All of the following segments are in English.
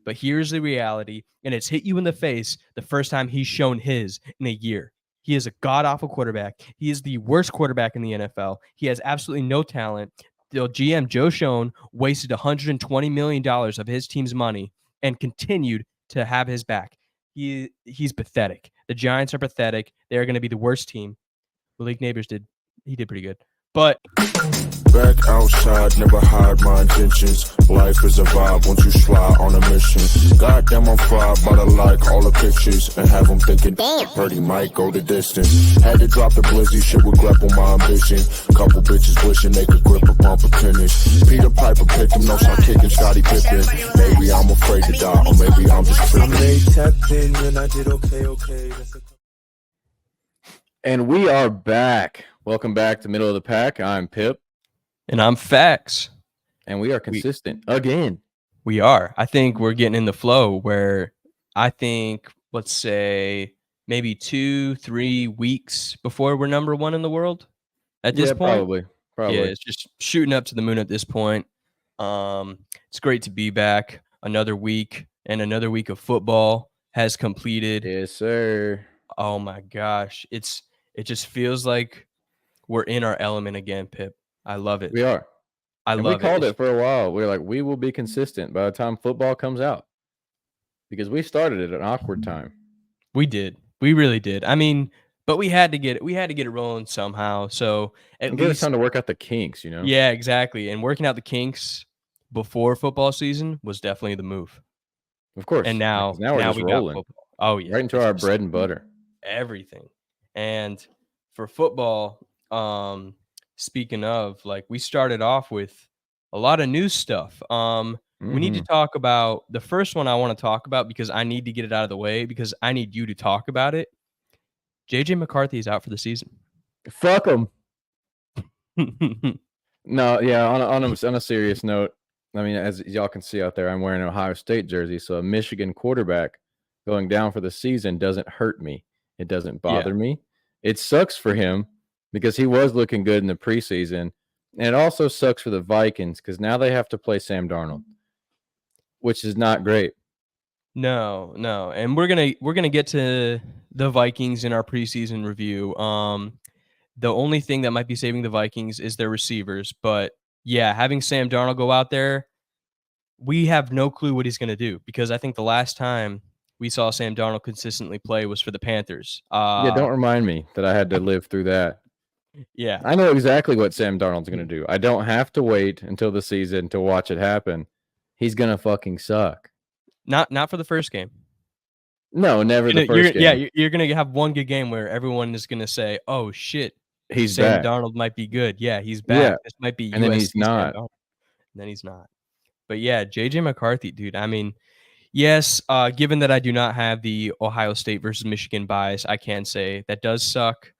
But here's the reality, and it's hit you in the face the first time he's shown his in a year. He is a god-awful quarterback. He is the worst quarterback in the NFL. He has absolutely no talent. The GM, Joe Schoen, wasted $120 million of his team's money and continued to have his back. He's pathetic. The Giants are pathetic. They're going to be the worst team. Malik Neighbors did pretty good. But back outside, never hide my intentions. Life is a vibe once you slide on a mission. Goddamn, I'm fried, but I like all the pictures and have them thinking, damn, Purdy might go the distance. Had to drop the blizzy, shit would grapple my ambition. Couple bitches wishing they could grip a bump of tennis. Peter Piper picked him, no start kicking Scottie Pippen. Maybe I'm afraid to die, or maybe I'm just tripping. I made tapped in and I did okay. And we are back. Welcome back to Middle of the Pack. I'm Pip. And I'm Fax. And we are consistent again. We are. I think we're getting in the flow where I think, let's say, maybe 2-3 weeks before we're number one in the world at this point. Probably. Yeah, it's just shooting up to the moon at this point. It's great to be back. Another week and another week of football has completed. Yes, sir. Oh, my gosh. It just feels like we're in our element again, Pip. I love it. We are. We called it for a while. We were like, we will be consistent by the time football comes out. Because we started at an awkward time. We did. We really did. I mean, but we had to get it rolling somehow. So at least it's time to work out the kinks, you know? Yeah, exactly. And working out the kinks before football season was definitely the move. Of course. And now we're just rolling. got football. Oh yeah. Right into our bread and butter. Everything. And for football, speaking of, like, we started off with a lot of new stuff. We need to talk about the first one I want to talk about because I need to get it out of the way because I need you to talk about it. JJ McCarthy is out for the season. Fuck him. No, yeah, on a serious note, I mean, as y'all can see out there, I'm wearing an Ohio State jersey, so a Michigan quarterback going down for the season doesn't hurt me. It doesn't bother me. It sucks for him because he was looking good in the preseason. And it also sucks for the Vikings because now they have to play Sam Darnold, which is not great. No. And we're gonna get to the Vikings in our preseason review. The only thing that might be saving the Vikings is their receivers. But yeah, having Sam Darnold go out there, we have no clue what he's gonna do because I think the last time we saw Sam Darnold consistently play was for the Panthers. Don't remind me that I had to live through that. Yeah. I know exactly what Sam Darnold's going to do. I don't have to wait until the season to watch it happen. He's going to fucking suck. Not for the first game. No, never the first game. Yeah, you're going to have one good game where everyone is going to say, oh, shit, he's Sam back. Darnold might be good. Yeah, he's back. Yeah. This might be and then he's not. And then he's not. But yeah, JJ McCarthy, dude, I mean, yes, given that I do not have the Ohio State versus Michigan bias, I can say that does suck.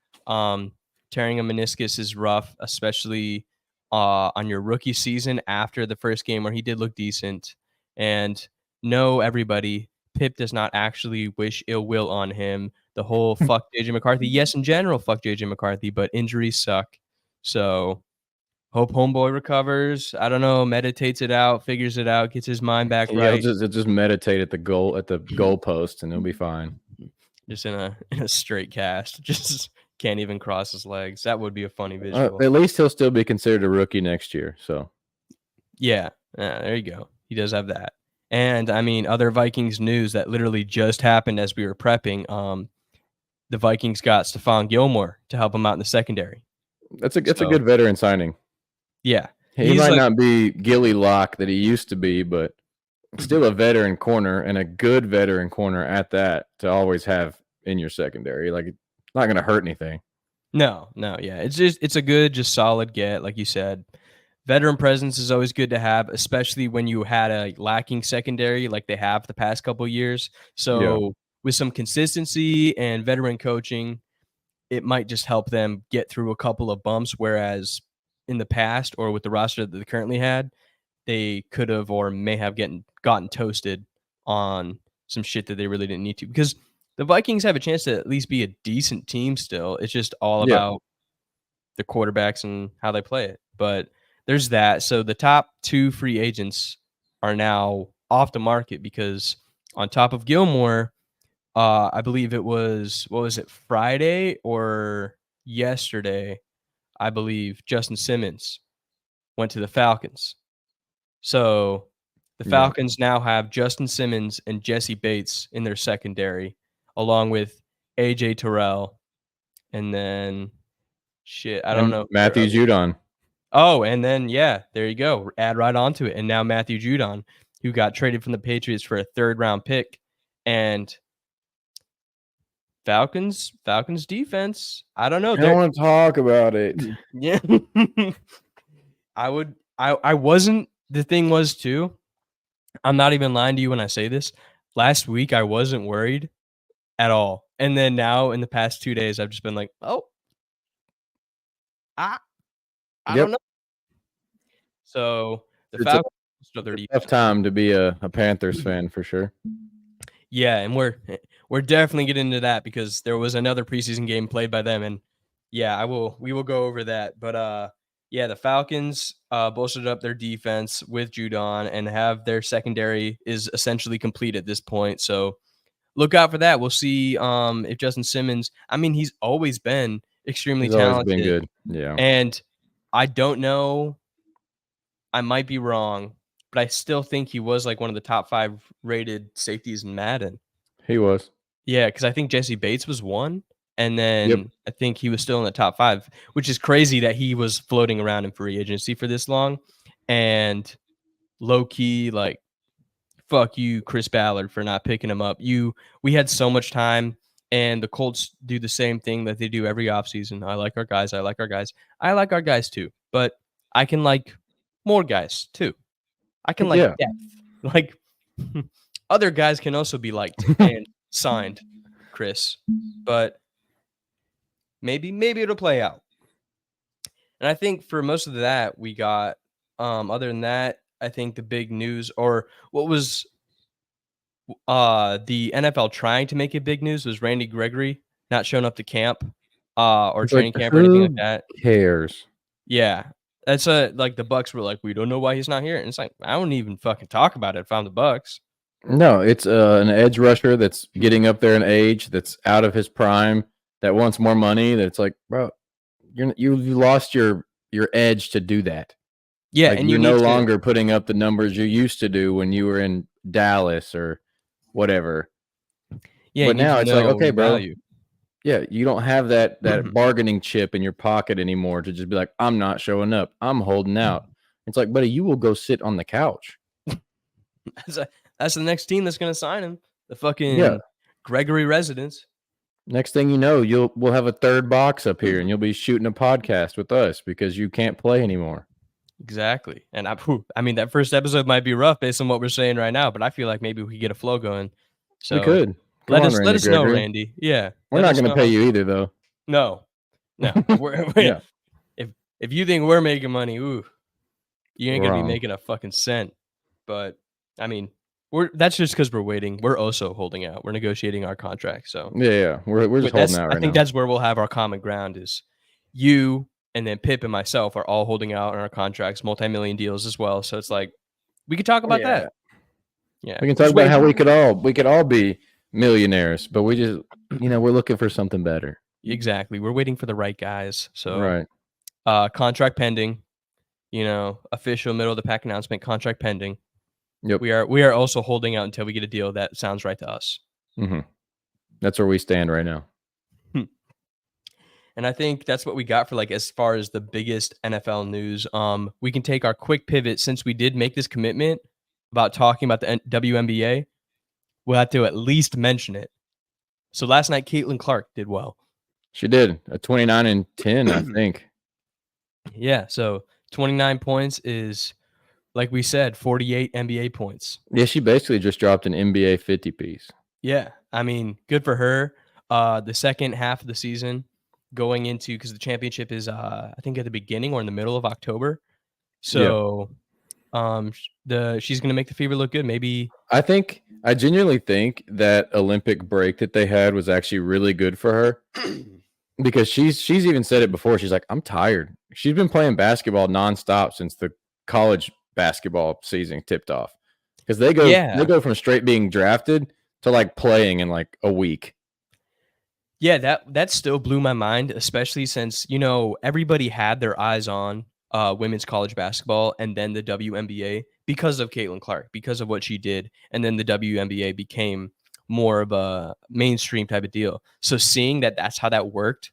Tearing a meniscus is rough, especially on your rookie season after the first game where he did look decent. And no, everybody, Pip does not actually wish ill will on him. The whole fuck JJ McCarthy. Yes, in general, fuck JJ McCarthy, but injuries suck. So hope homeboy recovers. I don't know, meditates it out, figures it out, gets his mind back right. He'll just meditate at the goal post, and he'll be fine. Just in a straight cast, just can't even cross his legs. That would be a funny visual. At least he'll still be considered a rookie next year. So, yeah, there you go. He does have that. And I mean, other Vikings news that literally just happened as we were prepping. The Vikings got Stephon Gilmore to help him out in the secondary. That's a good veteran signing. Yeah, he might not be Gilly Lock that he used to be, but still a veteran corner and a good veteran corner at that to always have in your secondary. Like, it's not going to hurt anything. No, yeah. It's a good, just solid get, like you said. Veteran presence is always good to have, especially when you had a lacking secondary like they have the past couple of years. So with some consistency and veteran coaching, it might just help them get through a couple of bumps, whereas in the past or with the roster that they currently had, they could have or may have gotten toasted on some shit that they really didn't need to, because the Vikings have a chance to at least be a decent team still. It's just all about the quarterbacks and how they play it. But there's that. So the top two free agents are now off the market because on top of Gilmore, I believe it was, what was it, Friday or yesterday, I believe Justin Simmons went to the Falcons. So the Yeah. Falcons now have Justin Simmons and Jesse Bates in their secondary, along with AJ Terrell, and then I don't And know. Matthew Judon. Oh, and then there you go. Add right onto it. And now Matthew Judon, who got traded from the Patriots for a 3rd-round pick. And Falcons defense, I don't know. I don't want to talk about it. Yeah. I wasn't, the thing was too, I'm not even lying to you when I say this. Last week I wasn't worried at all. And then now in the past 2 days I've just been like, "Oh, I don't know." So, the It's Falcons a tough time to be a Panthers fan for sure. Yeah, and we're definitely getting into that because there was another preseason game played by them, and we will go over that. But the Falcons bolstered up their defense with Judon and have their secondary is essentially complete at this point. So look out for that. We'll see if Justin Simmons. I mean, he's always been extremely He's always talented. been good. Yeah, And I don't know. I might be wrong, but I still think he was like one of the top 5 rated safeties in Madden. he was. Yeah, because I think Jesse Bates was 1, and then I think he was still in the top 5, which is crazy that he was floating around in free agency for this long. And low key, like, fuck you, Chris Ballard, for not picking him up. We had so much time, and the Colts do the same thing that they do every offseason. I like our guys. I like our guys. I like our guys too, but I can like more guys too. I can like depth. Like other guys can also be liked and signed, Chris. But maybe it'll play out. And I think for most of that we got other than that, I think the big news or what was the NFL trying to make it big news was Randy Gregory not showing up to camp or It's training like, camp or anything like who that. cares? Yeah. That's like the Bucks were like, we don't know why he's not here. And it's like, I don't even fucking talk about it if I'm the Bucks. No, it's an edge rusher that's getting up there in age, that's out of his prime, that wants more money. That's like, bro, you lost your edge to do that. Yeah, like and you're you no need longer putting up the numbers you used to do when you were in Dallas or whatever. Yeah, but now it's like, okay, bro. Value. Yeah, you don't have that bargaining chip in your pocket anymore to just be like, I'm not showing up. I'm holding out. It's like, buddy, you will go sit on the couch. That's the next team that's going to sign him. The fucking Gregory residents. Next thing you know, we'll have a third box up here, and you'll be shooting a podcast with us because you can't play anymore. Exactly. And I mean, that first episode might be rough based on what we're saying right now, but I feel like maybe we could get a flow going. So we could. Let us know, Randy. Yeah. We're not going to pay you either, though. No. Yeah. If you think we're making money, you ain't going to be making a fucking cent. But I mean, that's just because we're waiting. We're also holding out. We're negotiating our contract. So yeah. We're just holding out right now. I think that's where we'll have our common ground is you and then Pip and myself are all holding out on our contracts, multi-million deals as well. So it's like we could talk about that. Yeah. We can talk about how we could all be millionaires, but we just we're looking for something better. Exactly. We're waiting for the right guys. So contract pending, official middle of the pack announcement, contract pending. Yep. We are also holding out until we get a deal that sounds right to us. Mm-hmm. That's where we stand right now. And I think that's what we got for like as far as the biggest NFL news. We can take our quick pivot since we did make this commitment about talking about the WNBA. We'll have to at least mention it. So last night, Caitlin Clark did well. She did a 29-10, I think. Yeah, so 29 points is, like we said, 48 NBA points. Yeah, she basically just dropped an NBA 50 piece. Yeah, I mean, good for her. The second half of the season going into, because the championship is, I think at the beginning or in the middle of October. So she's going to make the Fever look good. Maybe. I genuinely think that Olympic break that they had was actually really good for her because she's even said it before. She's like, I'm tired. She's been playing basketball nonstop since the college basketball season tipped off. because they Yeah. go from straight being drafted to like playing in like a week. Yeah, that still blew my mind, especially since, everybody had their eyes on women's college basketball and then the WNBA because of Caitlin Clark, because of what she did. And then the WNBA became more of a mainstream type of deal. So seeing that that's how that worked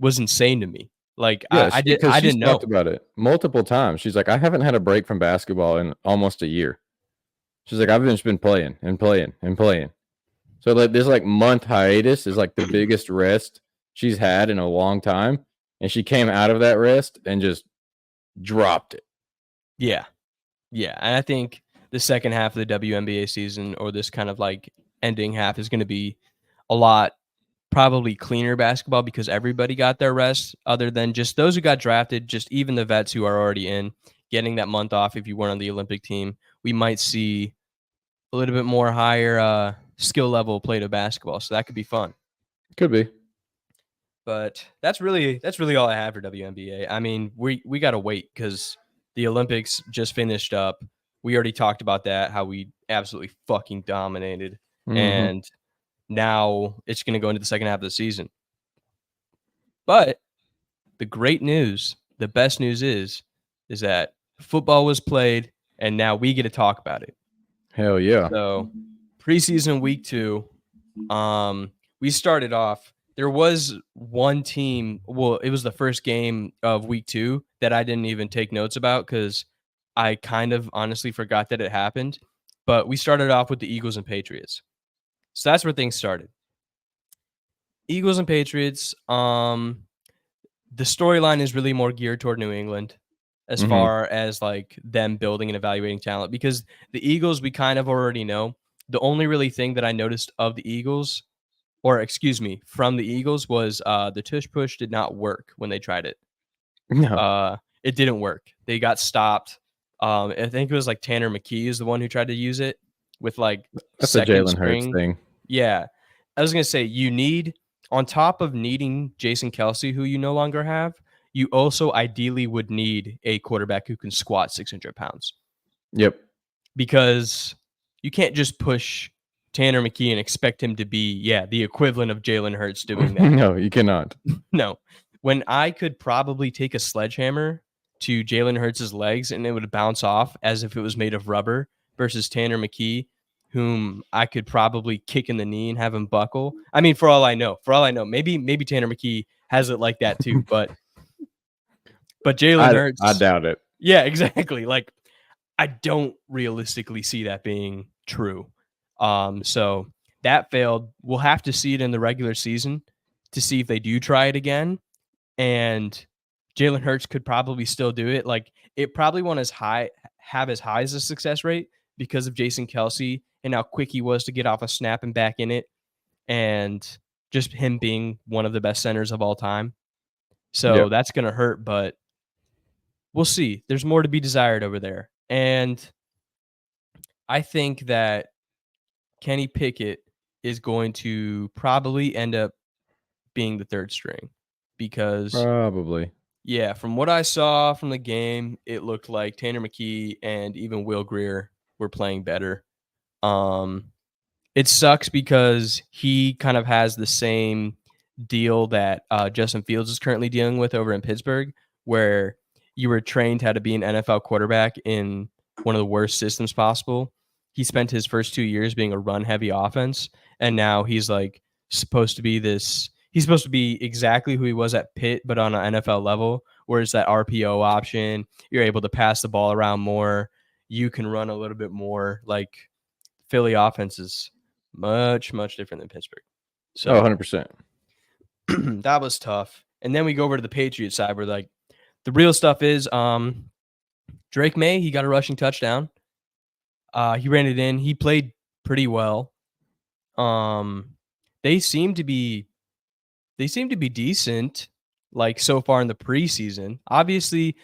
was insane to me. Like Yeah, because I she's didn't talked know. about it multiple times. She's like, I haven't had a break from basketball in almost a year. She's like, I've just been playing and playing and playing. So like this like month hiatus is like the biggest rest she's had in a long time, and she came out of that rest and just dropped it. Yeah. Yeah. And I think the second half of the WNBA season, or this kind of like ending half, is going to be a lot probably cleaner basketball because everybody got their rest other than just those who got drafted, just even the vets who are already in getting that month off. If you weren't on the Olympic team, we might see a little bit more higher skill level play to basketball. So that could be fun. Could be. But that's really all I have for WNBA. I mean, we got to wait because the Olympics just finished up. We already talked about that, how we absolutely fucking dominated. And now it's going to go into the second half of the season. But the great news, the best news is that football was played and now we get to talk about it. Hell yeah. So preseason week 2, we started off. There was one team. Well, it was the first game of week 2 that I didn't even take notes about because I kind of honestly forgot that it happened. But we started off with the Eagles and Patriots. So that's where things started. Eagles and Patriots. The storyline is really more geared toward New England as far as like them building and evaluating talent, because the Eagles we kind of already know. The only really thing that I noticed of the Eagles, or excuse me, from the Eagles, was the tush push did not work when they tried it. No. It didn't work. They got stopped. I think it was like Tanner McKee is the one who tried to use it with like That's a second Jalen Hurts string. thing. Yeah. I was going to say, you need, on top of needing Jason Kelsey, who you no longer have, you also ideally would need a quarterback who can squat 600 pounds. Yep. Because you can't just push Tanner McKee and expect him to be, the equivalent of Jalen Hurts doing that. No, you cannot. No. When I could probably take a sledgehammer to Jalen Hurts' legs and it would bounce off as if it was made of rubber, versus Tanner McKee, whom I could probably kick in the knee and have him buckle. I mean, for all I know, maybe Tanner McKee has it like that too, but Jalen Hurts, I doubt it. Yeah, exactly. Like, I don't realistically see that being true. So that failed. We'll have to see it in the regular season to see if they do try it again. And Jalen Hurts could probably still do it. Like, it probably won't have as high as a success rate because of Jason Kelsey and how quick he was to get off a snap and back in it, and just him being one of the best centers of all time. So that's going to hurt, but we'll see. There's more to be desired over there. And I think that Kenny Pickett is going to probably end up being the third string because Probably. Yeah, from what I saw from the game, it looked like Tanner McKee and even Will Grier were playing better. It sucks because he kind of has the same deal that Justin Fields is currently dealing with over in Pittsburgh, where you were trained how to be an NFL quarterback in one of the worst systems possible. He spent his first 2 years being a run-heavy offense, and now he's like supposed to be this. He's supposed to be exactly who he was at Pitt, but on an NFL level, where it's that RPO option. You're able to pass the ball around more. You can run a little bit more. Like, Philly offense is much, much different than Pittsburgh. So 100%. that was tough. And then we go over to the Patriots side where, like, the real stuff is Drake May, he got a rushing touchdown. He ran it in. He played pretty well. They seem to be decent, like, so far in the preseason. Obviously,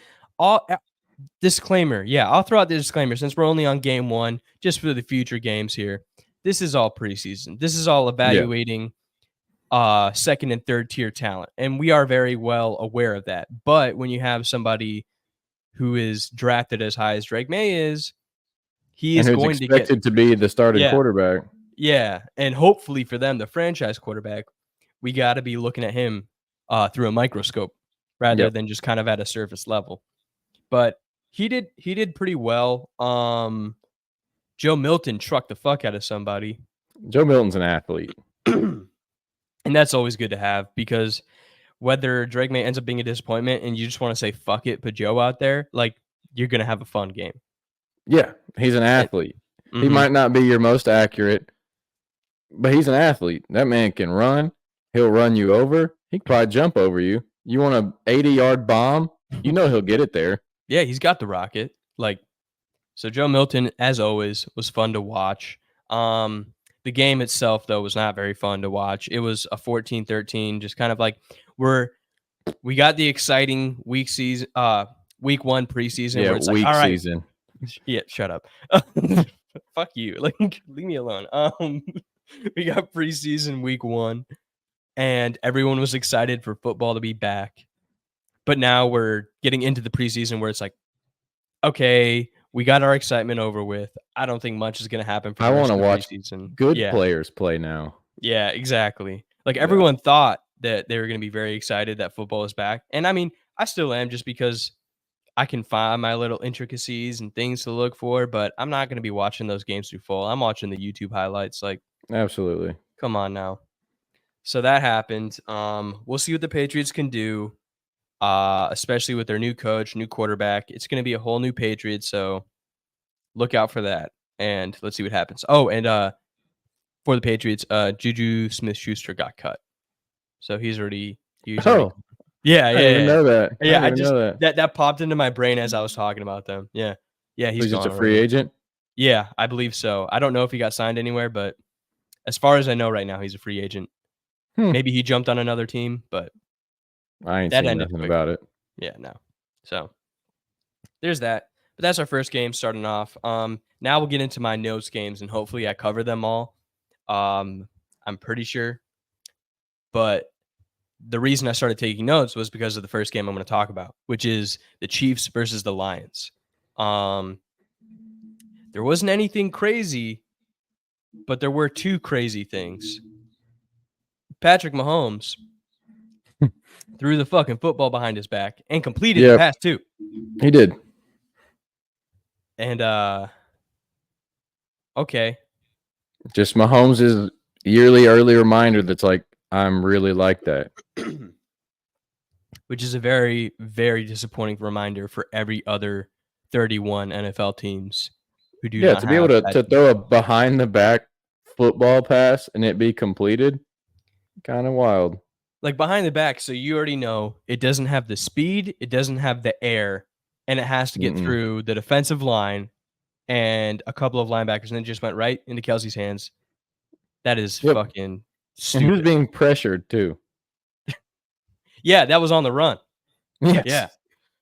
disclaimer. Yeah, I'll throw out the disclaimer since we're only on game 1, just for the future games here. This is all preseason. This is all evaluating second and third tier talent, and we are very well aware of that. But when you have somebody who is drafted as high as Drake May is, he And is who's going to get expected to be the starting yeah, quarterback. yeah, and hopefully for them, the franchise quarterback, we got to be looking at him through a microscope rather Yep. than just kind of at a surface level. But he did pretty well. Joe Milton trucked the fuck out of somebody. Joe Milton's an athlete. And that's always good to have because whether Drake May ends up being a disappointment and you just want to say fuck it, put Joe out there, like you're gonna have a fun game. Yeah, he's an athlete. He might not be your most accurate, but he's an athlete. That man can run. He'll run you over. He can probably jump over you. You want an 80-yard bomb? You know he'll get it there. Yeah, he's got the rocket. Like, so Joe Milton, as always, was fun to watch. The game itself, though, was not very fun to watch. It was a 14-13, just kind of like we got the exciting week one preseason Yeah, where it's week like, all right, season. yeah, shut up. Fuck you. Like, leave me alone. We got preseason week one, and everyone was excited for football to be back. But now we're getting into the preseason where it's like, okay, we got our excitement over with. I don't think much is going to happen for I the want rest to of the watch preseason. good Yeah. players play now. Yeah, exactly. Like Yeah. everyone thought that they were going to be very excited that football is back. And I mean, I still am just because I can find my little intricacies and things to look for, but I'm not going to be watching those games through full. I'm watching the YouTube highlights. Like, Absolutely. come on now. So that happened. We'll see what the Patriots can do, especially with their new coach, new quarterback. It's going to be a whole new Patriots, so look out for that. And let's see what happens. Oh, and for the Patriots, Juju Smith-Schuster got cut, so he's already Oh, yeah, I didn't even know that. yeah. I didn't even know that. That popped into my brain as I was talking about them. Yeah, he's He's just gone a free already. agent. Yeah, I believe so. I don't know if he got signed anywhere, but as far as I know right now, he's a free agent. Maybe he jumped on another team, but I ain't that seen ended nothing quickly. about it. Yeah, no. So there's that. But that's our first game starting off. Now we'll get into my notes games, and hopefully I cover them all. I'm pretty sure. But the reason I started taking notes was because of the first game I'm going to talk about, which is the Chiefs versus the Lions. There wasn't anything crazy, but there were two crazy things. Patrick Mahomes threw the fucking football behind his back and completed the pass too. He did. And okay. Just Mahomes' yearly early reminder that's like, I'm really like that. Which is a very, very disappointing reminder for every other 31 NFL teams who do not to be have able that. to throw a behind the back football pass and it be completed, kind of wild. Like behind the back, so you already know it doesn't have the speed, it doesn't have the air, and it has to get through the defensive line and a couple of linebackers, and then just went right into Kelsey's hands. That is fucking stupid. And he was being pressured too. Yeah, that was on the run. Yes.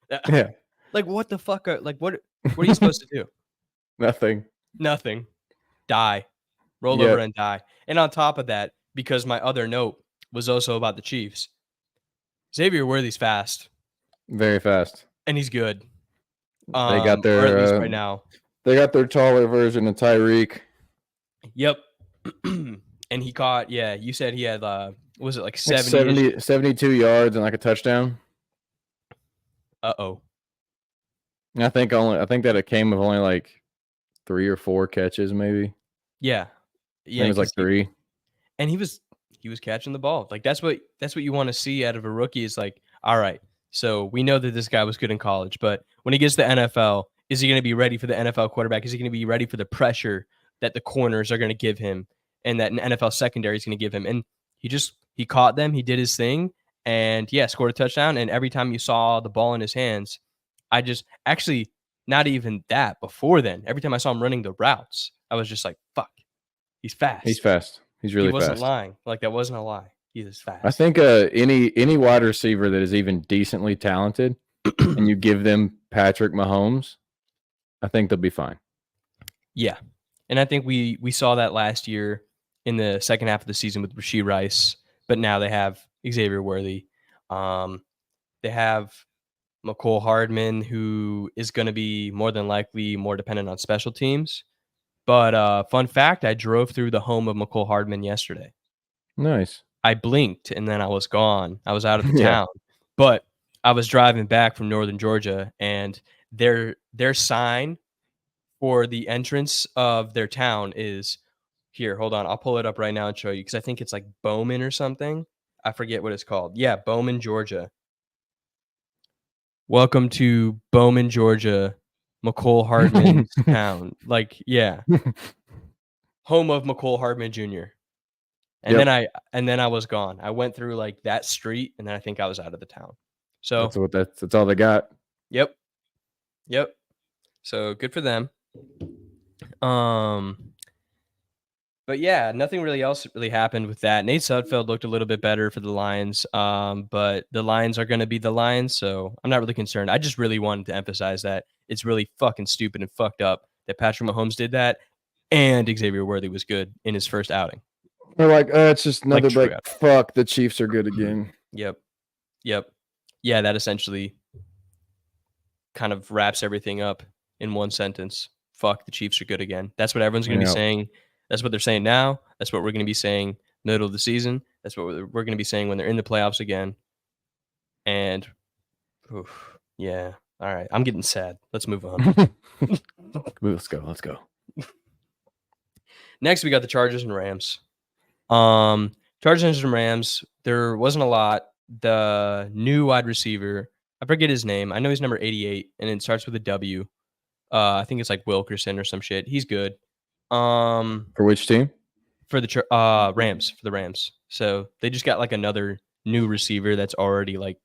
Yeah. Like what the fuck what are you supposed to do? Nothing. Die. Roll over and die. And on top of that, because my other note was also about the Chiefs, Xavier Worthy's fast. Very fast. And he's good. They got their, or at least right now. They got their taller version of Tyreek. Yep. And he caught, you said he had, was it like 72 yards and like a touchdown? Uh-oh. I think that it came with only like 3 or 4 catches, maybe. Yeah. Yeah, it was like 3. And he was catching the ball. Like that's what you want to see out of a rookie is like, all right, so we know that this guy was good in college, but when he gets to the NFL, is he going to be ready for the NFL quarterback? Is he going to be ready for the pressure that the corners are going to give him and that an NFL secondary is going to give him? And he caught them, he did his thing, and scored a touchdown. And every time you saw the ball in his hands, actually not even that before then. Every time I saw him running the routes, I was just like, fuck, he's fast. He's fast. He's really fast. He wasn't lying. Like that wasn't a lie. He is fast. I think any wide receiver that is even decently talented and you give them Patrick Mahomes, I think they'll be fine. Yeah. And I think we saw that last year in the second half of the season with Rashee Rice, but now they have Xavier Worthy. They have McCole Hardman, who is going to be more than likely more dependent on special teams. But fun fact, I drove through the home of McCole Hardman yesterday. Nice. I blinked and then I was gone. I was out of the Yeah. town. But I was driving back from northern Georgia, and their sign for the entrance of their town is here. Hold on. I'll pull it up right now and show you because I think it's like Bowman or something. I forget what it's called. Yeah, Bowman, Georgia. Welcome to Bowman, Georgia, McCole Hardman's town. Like, yeah, home of McCole Hardman Jr. And Yep. then I was gone. I went through like that street, and then I think I was out of the town. So That's all they got. yep. So good for them. But yeah, nothing really else really happened with that. Nate Sudfeld looked a little bit better for the Lions, but the Lions are going to be the Lions, so I'm not really concerned. I just really wanted to emphasize that it's really fucking stupid and fucked up that Patrick Mahomes did that, and Xavier Worthy was good in his first outing. They're like, it's just another true like, fuck, the Chiefs are good again. Yep. Yeah, that essentially kind of wraps everything up in one sentence. Fuck, the Chiefs are good again. That's what everyone's going to be saying. That's what they're saying now. That's what we're going to be saying middle of the season. That's what we're going to be saying when they're in the playoffs again. And, yeah. All right. I'm getting sad. Let's move on. Let's go. Next, we got the Chargers and Rams. Chargers and Rams, there wasn't a lot. The new wide receiver, I forget his name. I know he's number 88, and it starts with a W. I think it's like Wilkerson or some shit. He's good. For which team? For the Rams. For the Rams. So they just got like another new receiver that's already like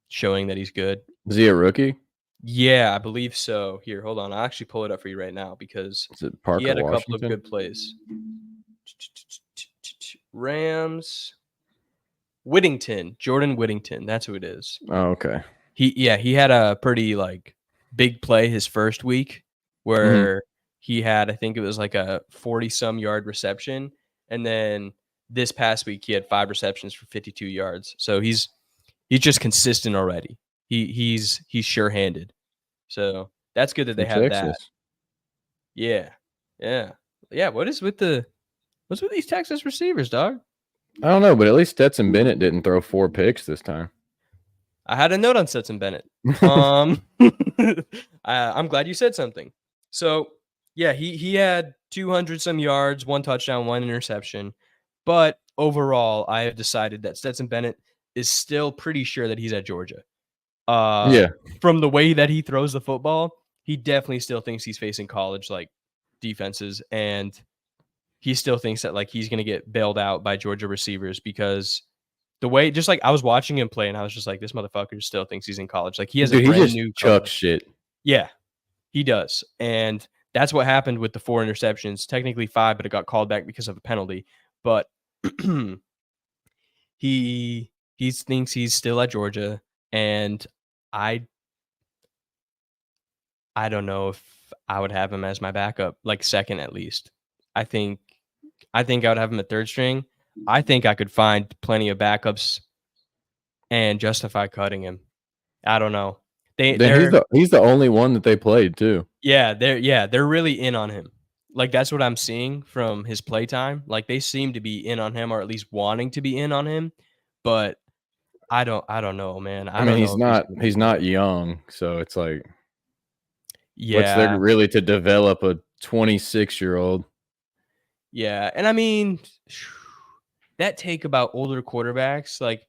showing that he's good. Is he a rookie? Yeah, I believe so. Here, hold on. I'll actually pull it up for you right now because he had a couple of good plays. Rams. Jordan Whittington. That's who it is. Oh, okay. He had a pretty like big play his first week where he had, I think it was like a 40-some yard reception, and then this past week he had 5 receptions for 52 yards. So he's just consistent already. He's sure-handed. So that's good that they have that. Yeah. What's with these Texas receivers, dog? I don't know, but at least Stetson Bennett didn't throw 4 picks this time. I had a note on Stetson Bennett. I'm glad you said something. So, yeah, he had 200-some yards, 1 touchdown, 1 interception. But overall, I have decided that Stetson Bennett is still pretty sure that he's at Georgia. From the way that he throws the football, he definitely still thinks he's facing college like defenses, and he still thinks that like he's going to get bailed out by Georgia receivers because the way, just like I was watching him play and I was just like, this motherfucker still thinks he's in college. Like he has a brand new chuck shit. Yeah, he does. And that's what happened with the 4 interceptions, technically 5, but it got called back because of a penalty. But he thinks he's still at Georgia, and I don't know if I would have him as my backup, like second at least. I think I would have him at 3rd string. I think I could find plenty of backups and justify cutting him. I don't know. He's the only one that they played too. Yeah, they're really in on him. Like that's what I'm seeing from his play time. Like they seem to be in on him, or at least wanting to be in on him. But I don't know, man. I mean, he's not young, so it's like, what's yeah, there really to develop a 26-year-old? Yeah, and I mean that take about older quarterbacks, like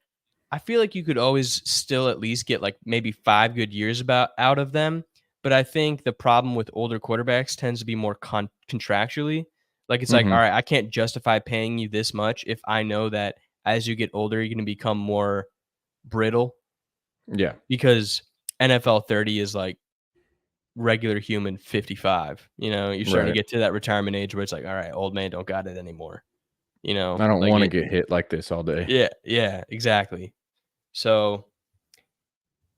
I feel like you could always still at least get like maybe 5 good years out of them. But I think the problem with older quarterbacks tends to be more contractually. Like it's like, all right, I can't justify paying you this much if I know that as you get older, you're going to become more brittle. Yeah. Because NFL 30 is like regular human 55. You know, you're starting to get to that retirement age where it's like, all right, old man don't got it anymore. You know, I don't want to get hit like this all day. Yeah, exactly. So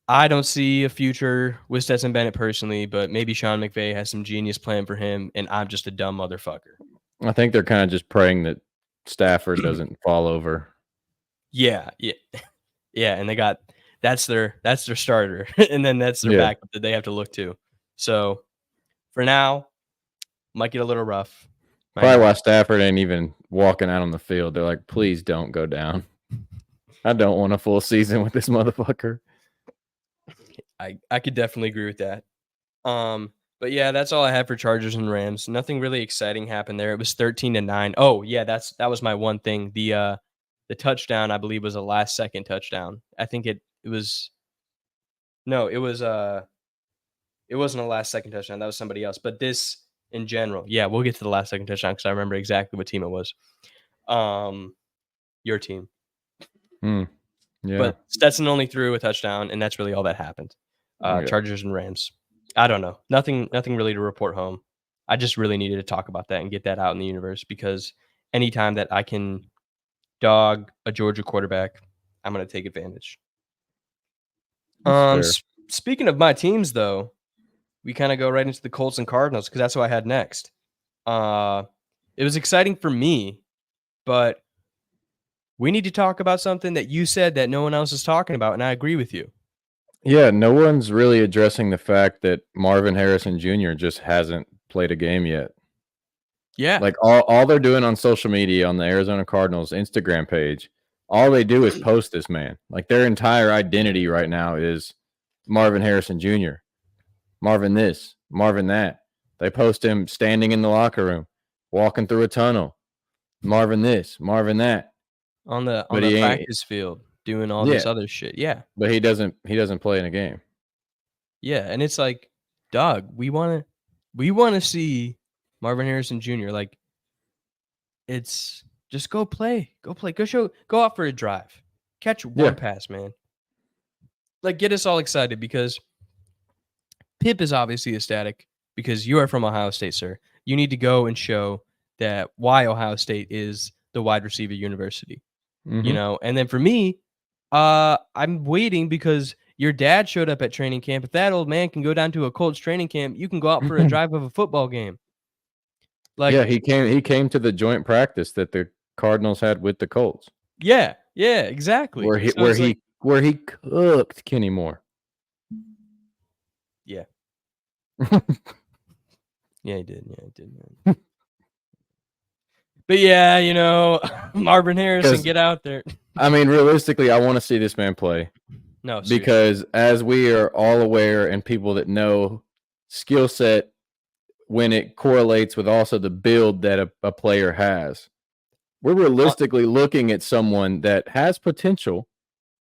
I don't see a future with Stetson Bennett personally, but maybe Sean McVay has some genius plan for him, and I'm just a dumb motherfucker. I think they're kind of just praying that Stafford doesn't fall over. Yeah. And they got that's their starter, and then that's their backup that they have to look to. So for now, might get a little rough. Probably why Stafford ain't even walking out on the field. They're like, please don't go down. I don't want a full season with this motherfucker. I could definitely agree with that. But yeah, that's all I had for Chargers and Rams. Nothing really exciting happened there. It was 13-9. Oh yeah, that was my one thing. The touchdown, I believe, was a last second touchdown. I think it was no, it wasn't a last second touchdown. That was somebody else. But this in general, yeah, we'll get to the last second touchdown because I remember exactly what team it was. Your team. Yeah. But Stetson only threw a touchdown, and that's really all that happened. Chargers and Rams. I don't know. Nothing really to report home. I just really needed to talk about that and get that out in the universe because anytime that I can dog a Georgia quarterback, I'm going to take advantage. Speaking of my teams, though, we kind of go right into the Colts and Cardinals because that's what I had next. It was exciting for me, but we need to talk about something that you said that no one else is talking about, and I agree with you. Yeah, no one's really addressing the fact that Marvin Harrison Jr. just hasn't played a game yet. Yeah. Like all they're doing on social media on the Arizona Cardinals Instagram page, all they do is post this man. Like their entire identity right now is Marvin Harrison Jr. Marvin this, Marvin that. They post him standing in the locker room, walking through a tunnel. Marvin this, Marvin that. On the practice field, doing all this other shit. Yeah. But he doesn't play in a game. Yeah, and it's like, dog, we want to see Marvin Harrison Jr. Like, it's just go play, go out for a drive, catch one pass, man. Like, get us all excited because Pip is obviously ecstatic because you are from Ohio State, sir. You need to go and show that why Ohio State is the wide receiver university, you know. And then for me, I'm waiting because your dad showed up at training camp. If that old man can go down to a Colts training camp, you can go out for a drive of a football game. Like, yeah, he came to the joint practice that the Cardinals had with the Colts. Yeah, exactly. Where he cooked Kenny Moore. Yeah. Yeah, he did. Man. But yeah, you know, Marvin Harrison, get out there. I mean, realistically, I want to see this man play. No, seriously. Because as we are all aware and people that know skill set when it correlates with also the build that a player has, we're realistically looking at someone that has potential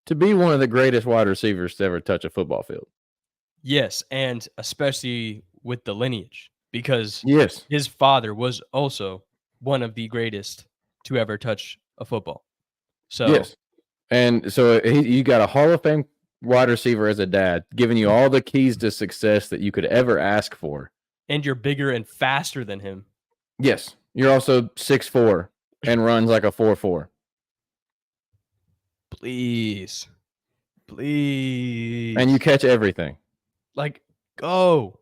to be one of the greatest wide receivers to ever touch a football field. Yes, and especially with the lineage, because his father was also one of the greatest to ever touch a football. So and so you got a Hall of Fame wide receiver as a dad, giving you all the keys to success that you could ever ask for. And you're bigger and faster than him. Yes. You're also 6'4" and runs like a 4.4. Please. And you catch everything. Like, go.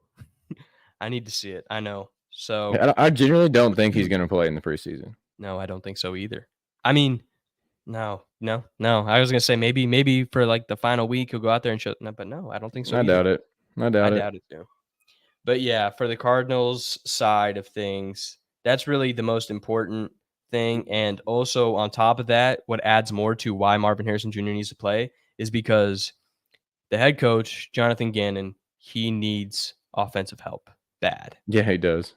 I need to see it. I know. So I genuinely don't think he's going to play in the preseason. No, I don't think so either. I mean, no. I was gonna say maybe for like the final week he'll go out there and show. No, but no, I don't think so. I doubt it. I doubt it too. But yeah, for the Cardinals side of things, that's really the most important thing. And also on top of that, what adds more to why Marvin Harrison Jr. needs to play is because the head coach, Jonathan Gannon, he needs offensive help bad. Yeah, he does.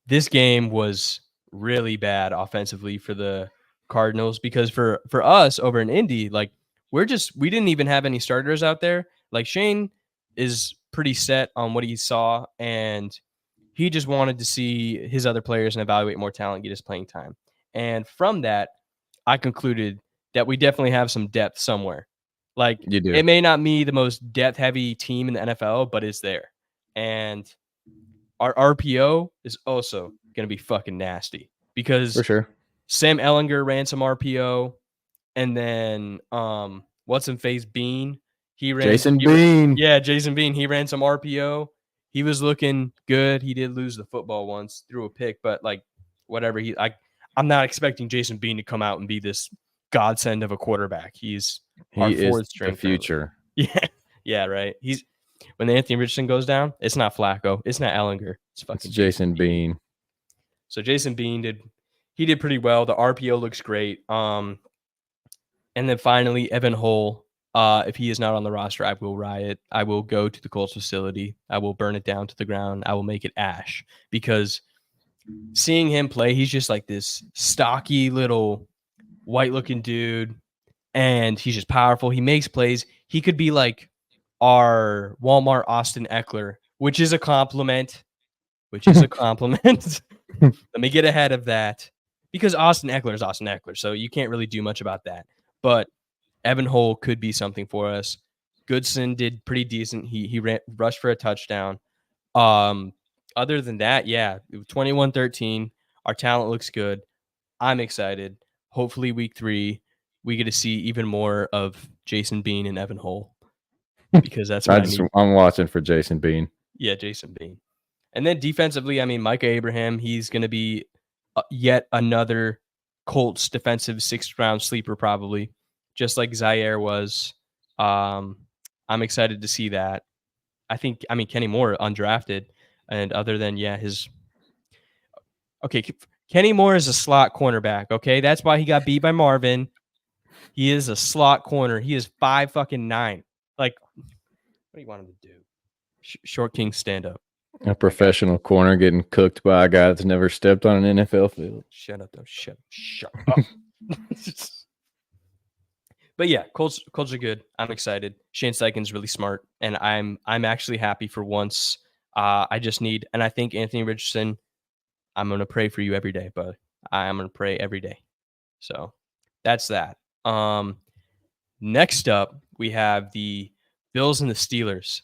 This game was really bad offensively for the Cardinals because for us over in Indy, like we didn't even have any starters out there. Like Shane is pretty set on what he saw, and he just wanted to see his other players and evaluate more talent, get his playing time. And from that, I concluded that we definitely have some depth somewhere. Like, you do. It may not be the most depth-heavy team in the NFL, but it's there. And our RPO is also going to be fucking nasty because for sure. Sam Ehlinger ran some RPO, and then what's-in-face Bean. Jason Bean. Yeah, Jason Bean. He ran some RPO. He was looking good. He did lose the football once, threw a pick, but like whatever. I'm not expecting Jason Bean to come out and be this godsend of a quarterback. He's our He is fourth the string currently. future. Yeah, right. He's when Anthony Richardson goes down, it's not Flacco, it's not Ellinger, it's fucking Jason Bean. So Jason Bean did pretty well. The RPO looks great. And then finally Evan Hull. If he is not on the roster, I will riot. I will go to the Colts facility. I will burn it down to the ground. I will make it ash because seeing him play, he's just like this stocky little white looking dude, and he's just powerful. He makes plays. He could be like our Walmart Austin Eckler, which is a compliment. Let me get ahead of that because Austin Eckler is Austin Eckler, so you can't really do much about that. But Evan Hull could be something for us. Goodson did pretty decent. He rushed for a touchdown. Other than that, yeah, 21-13. Our talent looks good. I'm excited. Hopefully, week 3, we get to see even more of Jason Bean and Evan Hull because that's what I need. I'm watching for Jason Bean. Yeah, Jason Bean. And then defensively, I mean, Micah Abraham, he's going to be yet another Colts defensive 6th-round sleeper probably, just like Zaire was. I'm excited to see that. I mean, Kenny Moore undrafted, and other than, okay, Kenny Moore is a slot cornerback, okay? That's why he got beat by Marvin. He is a slot corner. He is 5'9". Like, what do you want him to do? Short King stand up. A professional corner getting cooked by a guy that's never stepped on an NFL field. Shut up, though. Shut up. But yeah, Colts are good. I'm excited. Shane Steichen's really smart, and I'm actually happy for once. I just need, and I think Anthony Richardson, I'm gonna pray for you every day, bud. I'm gonna pray every day. So that's that. Next up, we have the Bills and the Steelers.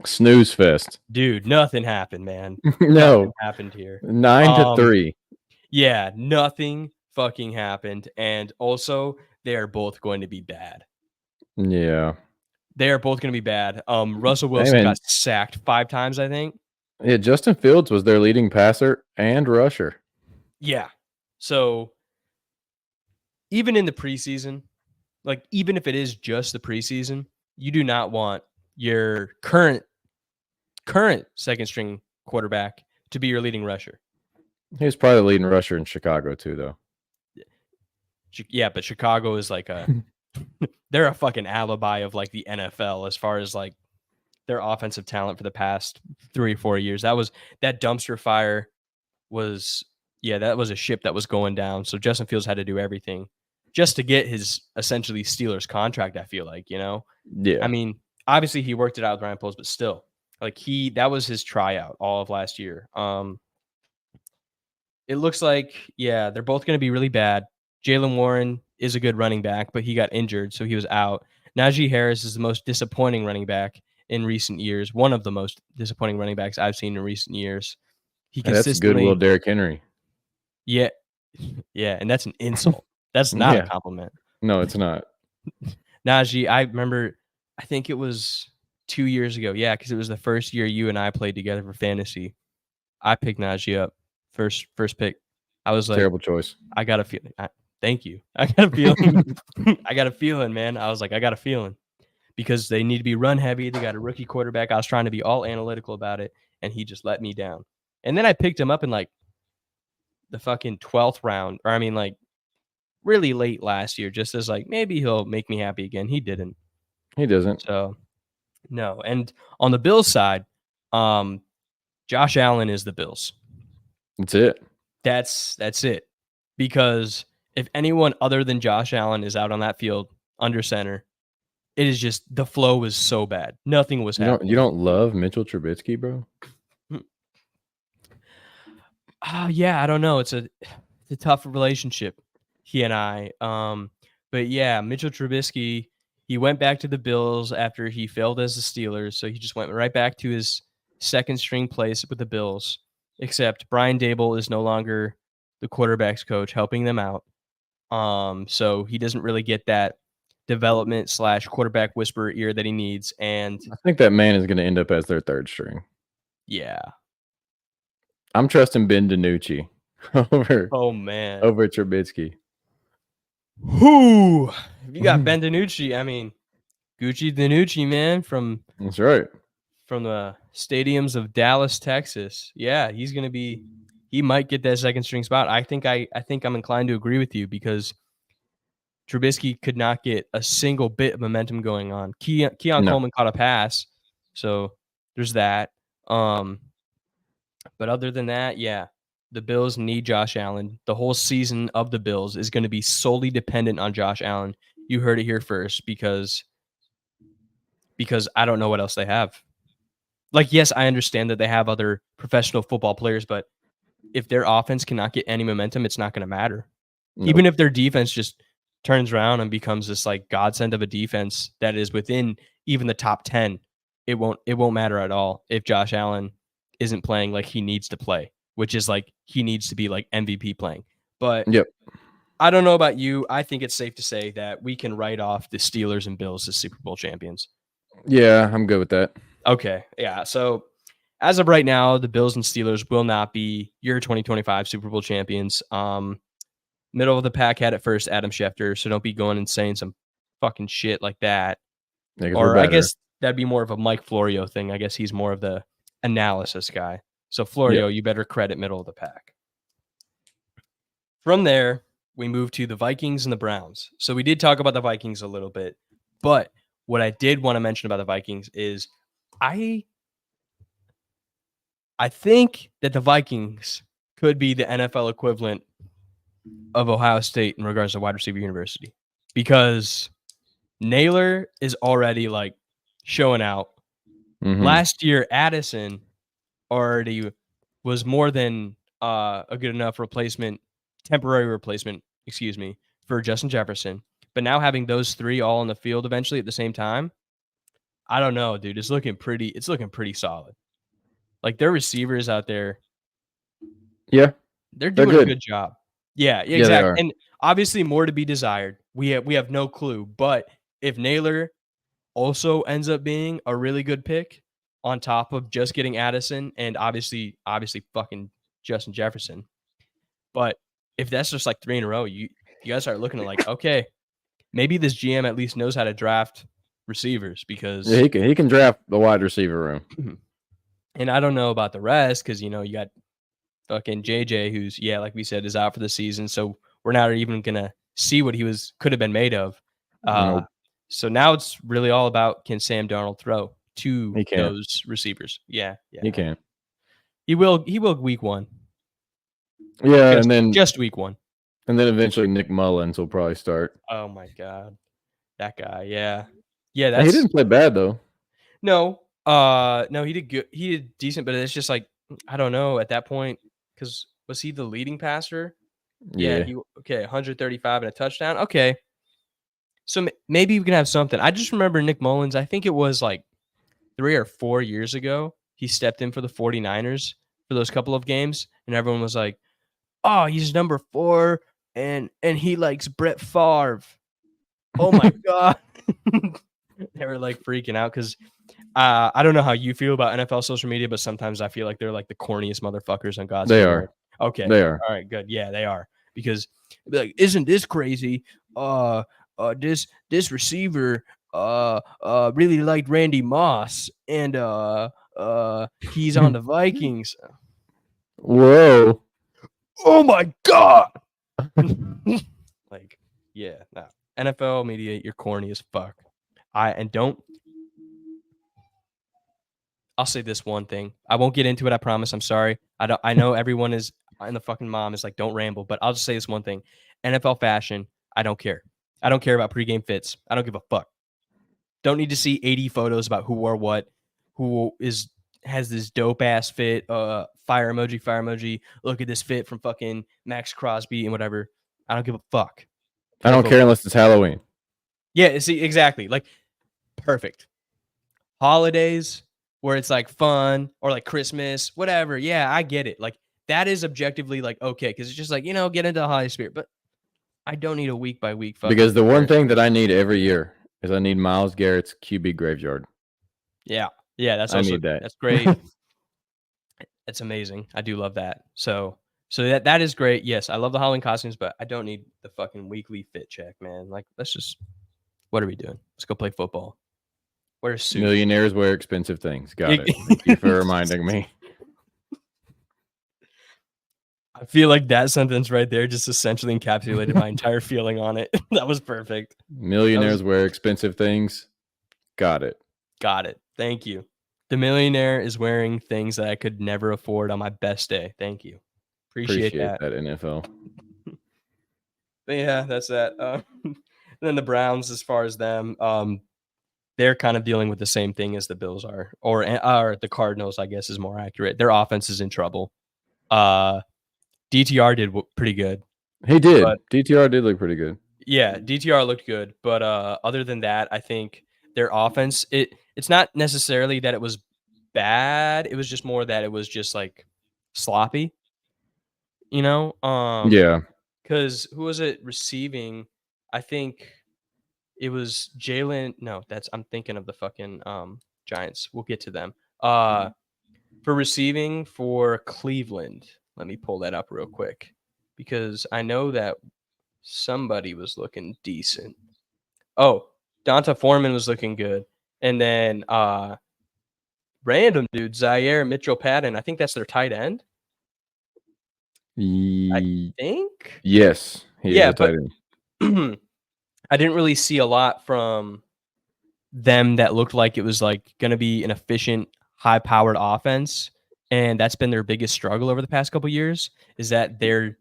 Snooze fest. Dude, nothing happened, man. No. Nothing happened here. 9-3. Yeah, nothing fucking happened. And also, they are both going to be bad. Yeah. They are both going to be bad. Russell Wilson got sacked 5 times, I think. Yeah, Justin Fields was their leading passer and rusher. Yeah. So even in the preseason, like even if it is just the preseason, you do not want your current second string quarterback to be your leading rusher. He was probably the leading rusher in Chicago too, though. Yeah, but Chicago is like they're a fucking alibi of like the NFL as far as like their offensive talent for the past 3 or 4 years. That dumpster fire was that was a ship that was going down. So Justin Fields had to do everything just to get his essentially Steelers contract, I feel like, you know? Yeah. I mean, obviously he worked it out with Ryan Poles, but still, like that was his tryout all of last year. It looks like, they're both going to be really bad. Jaylen Warren is a good running back, but he got injured, so he was out. Najee Harris is the most disappointing running back in recent years. One of the most disappointing running backs I've seen in recent years. That's goodwill Derrick Henry. Yeah. Yeah, and that's an insult. That's not a compliment. No, it's not. Najee, I remember, I think it was 2 years ago. Yeah, because it was the first year you and I played together for fantasy. I picked Najee up. First pick. I was like, terrible choice. I got a feeling. Thank you. I got a feeling. I got a feeling, man. I was like, I got a feeling because they need to be run heavy. They got a rookie quarterback. I was trying to be all analytical about it, and he just let me down. And then I picked him up in like the fucking 12th round, or I mean, like really late last year, just as like maybe he'll make me happy again. He didn't. He doesn't. So no. And on the Bills side, Josh Allen is the Bills. That's it. That's it. Because if anyone other than Josh Allen is out on that field under center, it is just the flow was so bad. Nothing was happening. You don't love Mitchell Trubisky, bro? Yeah, I don't know. It's a tough relationship, he and I. But yeah, Mitchell Trubisky, he went back to the Bills after he failed as the Steelers, so he just went right back to his second string place with the Bills. Except Brian Dable is no longer the quarterback's coach, helping them out. So he doesn't really get that development / quarterback whisperer ear that he needs. And I think that man is going to end up as their third string. Yeah. I'm trusting Ben DiNucci over oh man over Trubisky. Who? You got Ben DiNucci. I mean, Gucci DiNucci, man, from That's right. the stadiums of Dallas, Texas. Yeah, he's gonna be. He might get that second string spot. I think I'm inclined to agree with you because Trubisky could not get a single bit of momentum going on. Keon No. Coleman caught a pass, so there's that. But other than that, yeah, the Bills need Josh Allen. The whole season of the Bills is going to be solely dependent on Josh Allen. You heard it here first because I don't know what else they have. Like, yes, I understand that they have other professional football players, but if their offense cannot get any momentum, it's not going to matter. Nope. Even if their defense just turns around and becomes this like godsend of a defense that is within even the top 10, it won't matter at all if Josh Allen isn't playing like he needs to play, which is like he needs to be like MVP playing. But Yep. I don't know about you. I think it's safe to say that we can write off the Steelers and Bills as Super Bowl champions. Yeah, I'm good with that. Okay. Yeah. So as of right now, the Bills and Steelers will not be your 2025 Super Bowl champions. Middle of the pack had it first, Adam Schefter. So don't be going and saying some fucking shit like that. Yeah, 'cause we're Or I better. guess that'd be more of a Mike Florio thing. I guess he's more of the analysis guy. So Florio, you better credit middle of the pack. From there, we move to the Vikings and the Browns. So we did talk about the Vikings a little bit, but what I did want to mention about the Vikings is I think that the Vikings could be the NFL equivalent of Ohio State in regards to wide receiver university because Naylor is already like showing out. Mhm. Last year, Addison already was more than a good enough temporary replacement, for Justin Jefferson. But now having those three all on the field eventually at the same time, I don't know, dude. It's looking pretty solid. Like their receivers out there, Yeah. they're They're doing a good. good job. Yeah, Yeah, they exactly. are. And obviously more to be desired. We have no clue. But if Naylor also ends up being a really good pick on top of just getting Addison and obviously fucking Justin Jefferson. But if that's just like 3 in a row, you guys start looking at like, okay, maybe this GM at least knows how to draft receivers because Yeah, he can draft the wide receiver room. and I don't know about the rest because you got fucking JJ who's like we said is out for the season, so we're not even gonna see what he could have been made of. Nope. So now it's really all about can Sam Darnold throw to He can't. those receivers? Yeah. He can't. He will week 1. Yeah, Just week 1. and then eventually Nick Mullins will probably start. Oh my god, that guy. Yeah. He He didn't play bad though. No, no, he did good. He did decent, but it's just like I don't know at that point because was he the leading passer? Yeah, Yeah. 135 and a touchdown. Okay, so maybe we can have something. I just remember Nick Mullins. I think it was like 3 or 4 years ago. He stepped in for the 49ers for those couple of games, and everyone was like, "Oh, he's number 4, and he likes Brett Favre." Oh my god, they were like freaking out because I don't know how you feel about NFL social media, but sometimes I feel like they're like the corniest motherfuckers on God's They green are. earth. Okay. They are. All right, good. Yeah, they are. Because like, isn't this crazy? This receiver really liked Randy Moss and he's on the Vikings. Whoa. Oh my god. Like, yeah, no. NFL media, you're corny as fuck. I'll say this one thing. I won't get into it. I promise. I'm sorry. I know everyone is and the fucking mom is like, don't ramble. But I'll just say this one thing. NFL fashion. I don't care. I don't care about pregame fits. I don't give a fuck. Don't need to see 80 photos about who wore what, who has this dope ass fit. Fire emoji. Look at this fit from fucking Max Crosby and whatever. I don't give a fuck. I don't care unless it's Halloween. Yeah. See, exactly. Like, perfect. Holidays where it's like fun or like Christmas, whatever. Yeah, I get it. Like that is objectively like okay because it's just like get into the holiday spirit. But I don't need a week by week fucking. Because the one thing that I need every year is I need Myles Garrett's QB graveyard. Yeah, that's I also need that. That's great. It's amazing. I do love that. So So that is great. Yes, I love the Halloween costumes, but I don't need the fucking weekly fit check, man. Like, let's just, what are we doing? Let's go play football. Wear a suit. Millionaires wear expensive things. Got it. Thank you for reminding me. I feel like that sentence right there just essentially encapsulated my entire feeling on it. That was perfect. Millionaires wear expensive things. Got it. Got it. Thank you. The millionaire is wearing things that I could never afford on my best day. Thank you. Appreciate that. NFL. But yeah, that's that. Then the Browns, as far as them, they're kind of dealing with the same thing as the Bills are, or the Cardinals, I guess, is more accurate. Their offense is in trouble. DTR did pretty good. He did. But DTR did look pretty good. Yeah, DTR looked good, but other than that, I think their offense, it's not necessarily that it was bad. It was just more that it was just like sloppy. Yeah. Because who was it receiving? I think it was Jalen. No, I'm thinking of the fucking Giants. We'll get to them. For receiving for Cleveland, let me pull that up real quick because I know that somebody was looking decent. Oh, Donta Foreman was looking good, and then random dude Zaire Mitchell-Patton. I think that's their tight end. I think. Yes. Yeah, but I didn't really see a lot from them that looked like it was like going to be an efficient, high-powered offense, and that's been their biggest struggle over the past couple of years. Is that their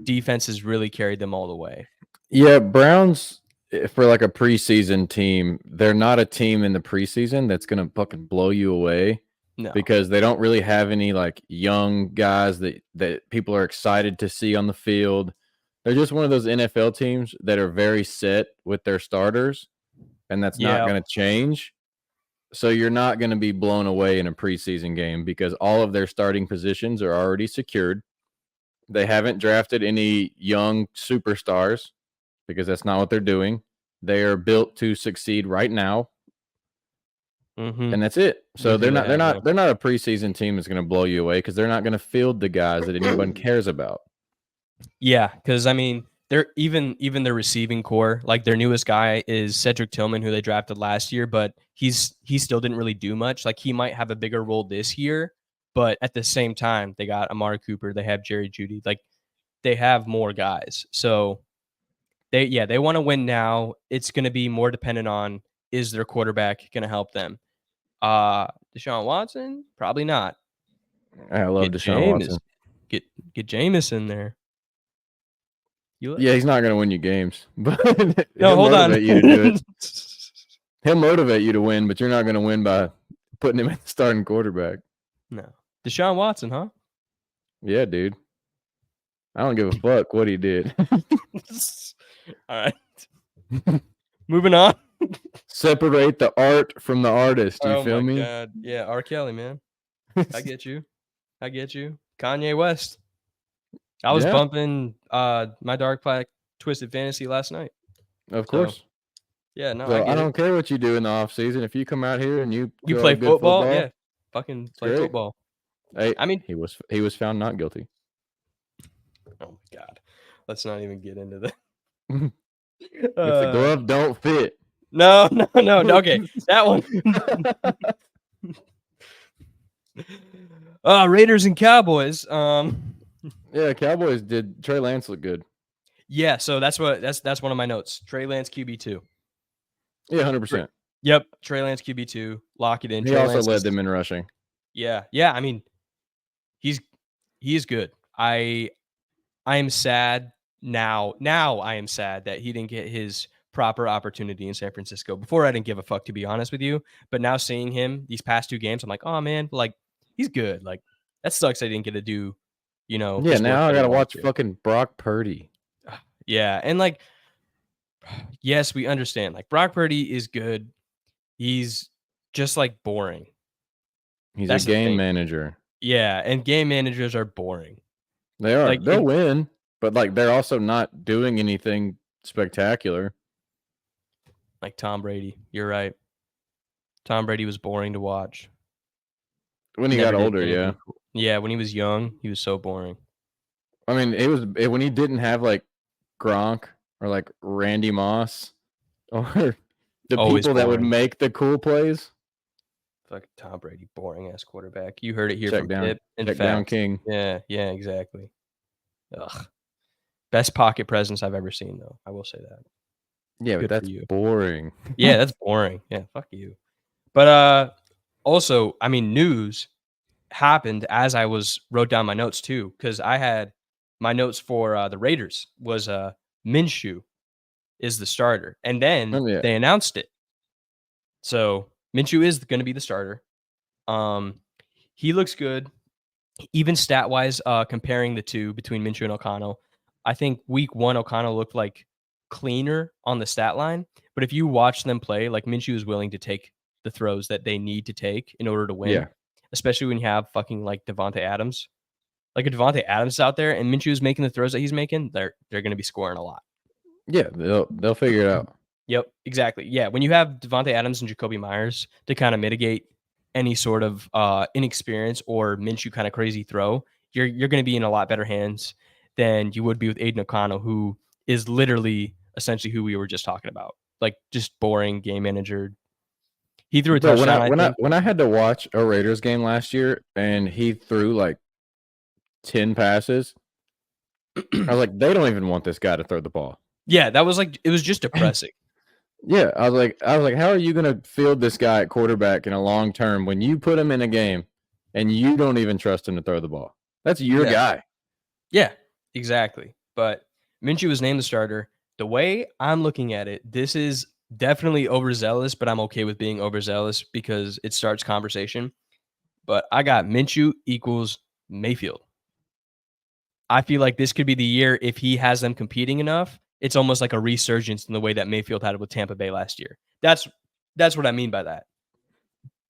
defense has really carried them all the way. Yeah, Browns for like a preseason team, they're not a team in the preseason that's going to fucking blow you away. No. Because they don't really have any like young guys that people are excited to see on the field. They're just one of those NFL teams that are very set with their starters, and that's not going to change. So you're not going to be blown away in a preseason game because all of their starting positions are already secured. They haven't drafted any young superstars because that's not what they're doing. They are built to succeed right now. And that's it. So they're not a preseason team that's going to blow you away because they're not going to field the guys that anyone cares about. Yeah, because I mean, they're even their receiving core, like their newest guy is Cedric Tillman, who they drafted last year, but he still didn't really do much. Like he might have a bigger role this year, but at the same time, they got Amari Cooper, they have Jerry Jeudy, like they have more guys. So they want to win now. It's going to be more dependent on is their quarterback going to help them. Deshaun Watson? Probably not. I love Deshaun Watson. Get Jameis in there. Yeah, he's not going to win you games, but no, hold on. You to do it. He'll motivate you to win, but you're not going to win by putting him at the starting quarterback. No, Deshaun Watson, huh? Yeah, dude. I don't give a fuck what he did. All right. Moving on. Separate the art from the artist. You feel me? God. Yeah, R. Kelly, man. I get you. Kanye West. I was bumping My Dark Black Twisted Fantasy last night. Of course. So, yeah, no, I don't care what you do in the off season. If you come out here and you play football, yeah, fucking play football. Hey, I mean, he was found not guilty. Oh my God, let's not even get into that. If the glove don't fit. No. Okay, that one. Raiders and Cowboys. Yeah, Cowboys did. Trey Lance look good. Yeah, so that's one of my notes. Trey Lance QB2. Yeah, 100%. Yep, Trey Lance QB2. Lock it in. He also led them in rushing. Yeah. I mean, he is good. I am sad now. Now I am sad that he didn't get his proper opportunity in San Francisco. Before I didn't give a fuck, to be honest with you. But now seeing him these past two games, I'm like, oh man, like he's good. Like that sucks I didn't get to do, Yeah, now I gotta watch fucking Brock Purdy. Yeah, and like, yes, we understand. Like Brock Purdy is good. He's just like boring. He's a game manager. Yeah, and game managers are boring. They are. Like, they'll win, but like they're also not doing anything spectacular. Like Tom Brady. You're right. Tom Brady was boring to watch. When he got older, yeah. Yeah, when he was young, he was so boring. I mean, it was when he didn't have like Gronk or like Randy Moss or the Always people that would boring. make the cool plays. Fucking Tom Brady, boring ass quarterback. You heard it here Check from down, Pip and check down, Fax. King. Yeah, exactly. Ugh. Best pocket presence I've ever seen, though. I will say that. Yeah, but Good for that's you. boring. Yeah, that's boring. Yeah, fuck you. But also, I mean, news happened as I wrote down my notes too, because I had my notes for the Raiders was Minshew is the starter, and then Yeah. they announced it. So Minshew is going to be the starter. He looks good, even stat wise. Comparing the two between Minshew and O'Connell, I think week one O'Connell looked like cleaner on the stat line. But if you watch them play, like Minshew is willing to take the throws that they need to take in order to win, Yeah. especially when you have fucking like Devontae Adams. Like if Devontae Adams is out there and Minshew is making the throws that he's making, they're going to be scoring a lot. Yeah, they'll figure it out. Yep, exactly. Yeah, when you have Devontae Adams and Jacoby Myers to kind of mitigate any sort of inexperience or Minshew kind of crazy throw, you're going to be in a lot better hands than you would be with Aiden O'Connell, who is literally essentially who we were just talking about, like just boring game manager. He threw a Bro, touchdown, I think. when I had to watch a Raiders game last year and he threw like 10 passes, I was like, they don't even want this guy to throw the ball. Yeah, that was like it was just depressing. Yeah, I was like, how are you going to field this guy at quarterback in a long term when you put him in a game and you don't even trust him to throw the ball? That's your guy. Yeah, exactly. But Minshew was named the starter. The way I'm looking at it, this is definitely overzealous, but I'm okay with being overzealous because it starts conversation. But I got Minshew equals Mayfield. I feel like this could be the year if he has them competing enough. It's almost like a resurgence in the way that Mayfield had it with Tampa Bay last year. That's what I mean by that.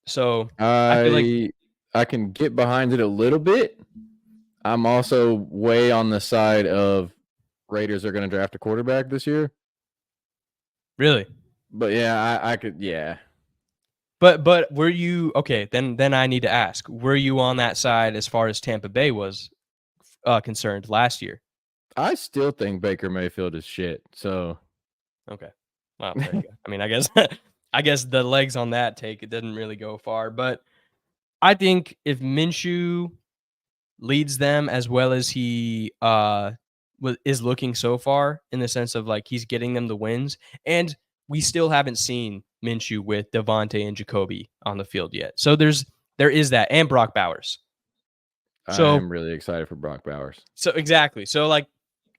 So I feel like I can get behind it a little bit. I'm also way on the side of Raiders are going to draft a quarterback this year. really. But yeah, I could, yeah. But were you okay? Then I need to ask: were you on that side as far as Tampa Bay was concerned last year? I still think Baker Mayfield is shit. So Okay, well there you go. I mean, I guess I guess the legs on that take it didn't really go far, but I think if Minshew leads them as well as he is looking so far in the sense of like he's getting them the wins, and we still haven't seen Minshew with Devontae and Jacoby on the field yet. So there is that, and Brock Bowers. So I'm really excited for Brock Bowers. so exactly. So like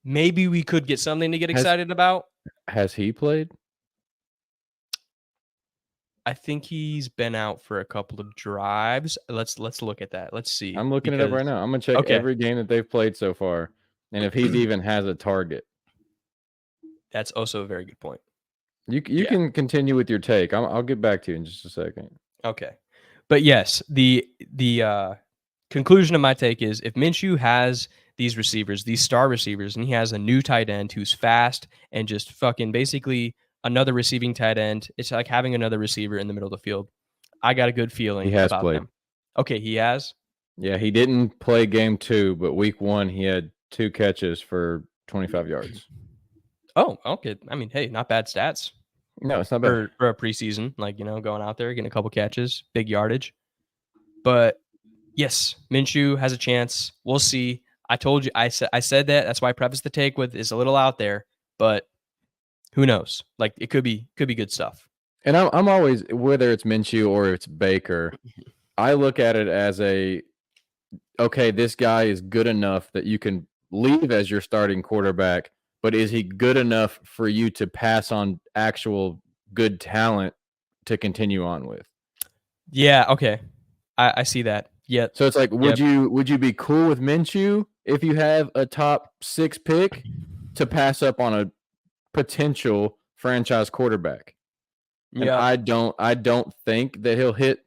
maybe we could get something to get excited about. Has he played? I think he's been out for a couple of drives. Let's look at that. Let's see. I'm looking it up right now. I'm gonna check Okay. every game that they've played so far, and if he's even has a target. That's also a very good point. You Yeah. can continue with your take. I'll get back to you in just a second. Okay. But yes, the conclusion of my take is if Minshew has these receivers, these star receivers, and he has a new tight end who's fast and just fucking basically another receiving tight end, it's like having another receiver in the middle of the field. I got a good feeling He has about played. them. Okay, he has. Yeah, he didn't play game 2, but week 1 he had 2 catches for 25 yards. Oh, okay. I mean, hey, not bad stats. No, it's not bad. For a preseason, like, you know, going out there, getting a couple catches, big yardage. But yes, Minshew has a chance. We'll see. I told you, I said that. That's why I prefaced the take with is a little out there, but who knows? Like it could be good stuff. And I'm always, whether it's Minshew or it's Baker, I look at it as okay, this guy is good enough that you can leave as your starting quarterback, but is he good enough for you to pass on actual good talent to continue on with? Yeah, okay. I see that. Yeah. So it's like, would you be cool with Minshew if you have a top 6 pick to pass up on a potential franchise quarterback? And I don't think that he'll hit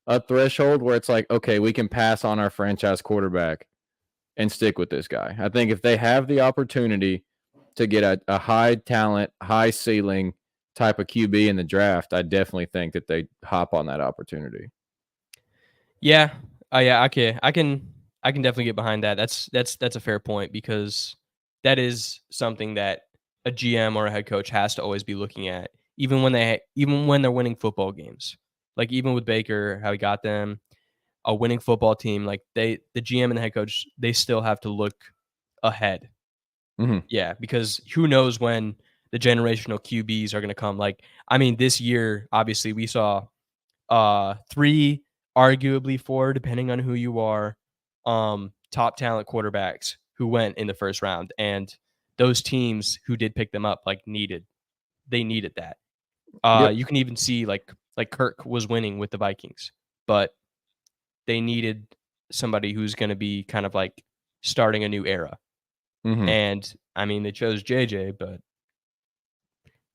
a threshold where it's like, okay, we can pass on our franchise quarterback and stick with this guy. I think if they have the opportunity to get a high talent, high ceiling type of QB in the draft, I definitely think that they hop on that opportunity. Yeah. Yeah, okay. I can I can definitely get behind that. That's a fair point because that is something that a GM or a head coach has to always be looking at, even when they're winning football games. Like even with Baker, how he got them a winning football team, like the GM and the head coach, they still have to look ahead. Mhm. Yeah, because who knows when the generational QBs are going to come. Like, I mean, this year, obviously, we saw 3, arguably 4, depending on who you are, top talent quarterbacks who went in the first round. And those teams who did pick them up, like, needed that. Yep. You can even see like Kirk was winning with the Vikings, but they needed somebody who's going to be kind of like starting a new era. Mhm. And I mean, they chose JJ, but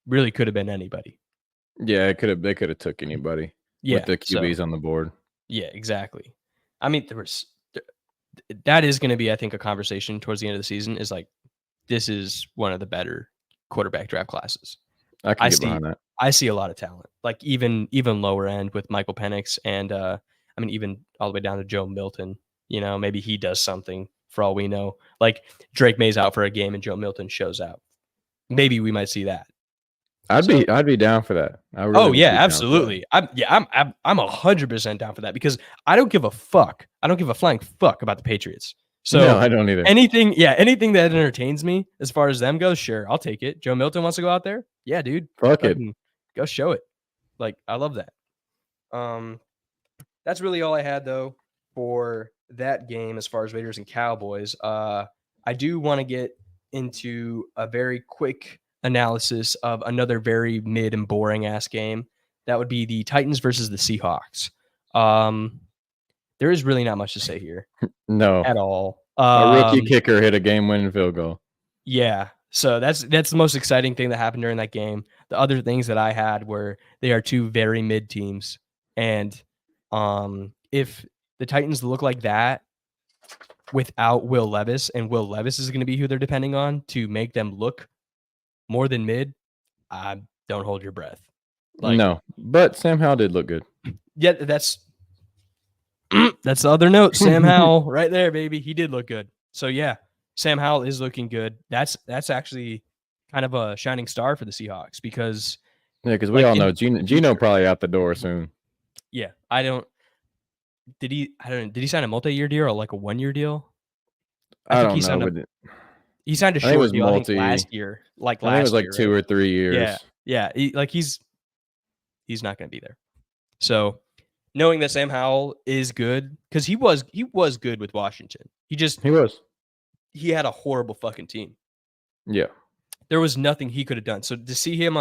really could have been anybody. Yeah, they could have took anybody with Yeah. the So QBs on the board. yeah, exactly. I mean, that is going to be, I think, a conversation towards the end of the season. Is like this is one of the better quarterback draft classes. I can I get see. behind that. I see a lot of talent, like even lower end with Michael Penix and I mean even all the way down to Joe Milton. You know, maybe he does something for all we know. Like Drake May's out for a game and Joe Milton shows out. Maybe we might see that. So I'd be down for that. I really oh would yeah, be down for that. absolutely. I'm 100% down for that because I don't give a fuck. I don't give a flying fuck about the Patriots. No, So I don't either. anything that entertains me as far as them goes, sure, I'll take it. Joe Milton wants to go out there? Yeah, dude. Fuck it. Fucking go show it. Like I love that. Um that's really all I had though for that game as far as Raiders and Cowboys. I do want to get into a very quick analysis of another very mid and boring ass game. That would be the Titans versus the Seahawks. There is really not much to say here No. at all. A rookie kicker hit a game-winning field goal. Yeah. So that's the most exciting thing that happened during that game. The other things that I had were they are two very mid teams. And if the Titans look like that without Will Levis, and Will Levis is going to be who they're depending on to make them look more than mid, don't hold your breath. Like, No, but Sam Howell did look good. yeah, that's the other note. Sam Howell right there, baby. He did look good. So yeah, Sam Howell is looking good. That's actually kind of a shining star for the Seahawks because Yeah, because we all know Gino probably out the door soon. Yeah, I don't. Did he sign a multi-year deal or like a 1-year deal? I think don't he know. signed a But he signed a I think it short was deal. I think multi. last year, like I think it was last like year, 2 right? or 3 years. Yeah. He's not going to be there. So knowing that Sam Howell is good because he was good with Washington. He was. He had a horrible fucking team. Yeah. There was nothing he could have done. So to see him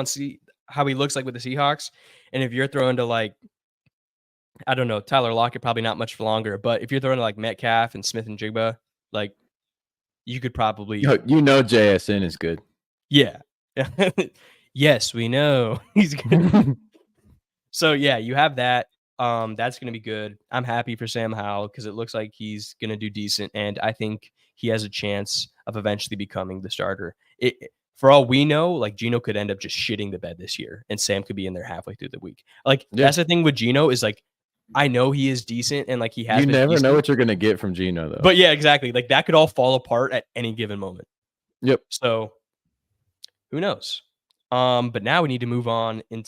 how he looks like with the Seahawks, and if you're throwing to like, I don't know, Tyler Lockett, probably not much longer, but if you're throwing to like Metcalf and Smith and Jigba, like you could probably, You know JSN is good. yeah. Yes, we know he's good. So yeah, you have that. That's going to be good. I'm happy for Sam Howell because it looks like he's going to do decent, and I think he has a chance of eventually becoming the starter. For all we know, like Gino could end up just shitting the bed this year, and Sam could be in there halfway through the week. Like that's the thing with Gino is like, I know he is decent, and like he has. You never decent, know what you're gonna get from Gino though. But yeah, exactly. Like that could all fall apart at any given moment. Yep. So who knows? But now we need to move on we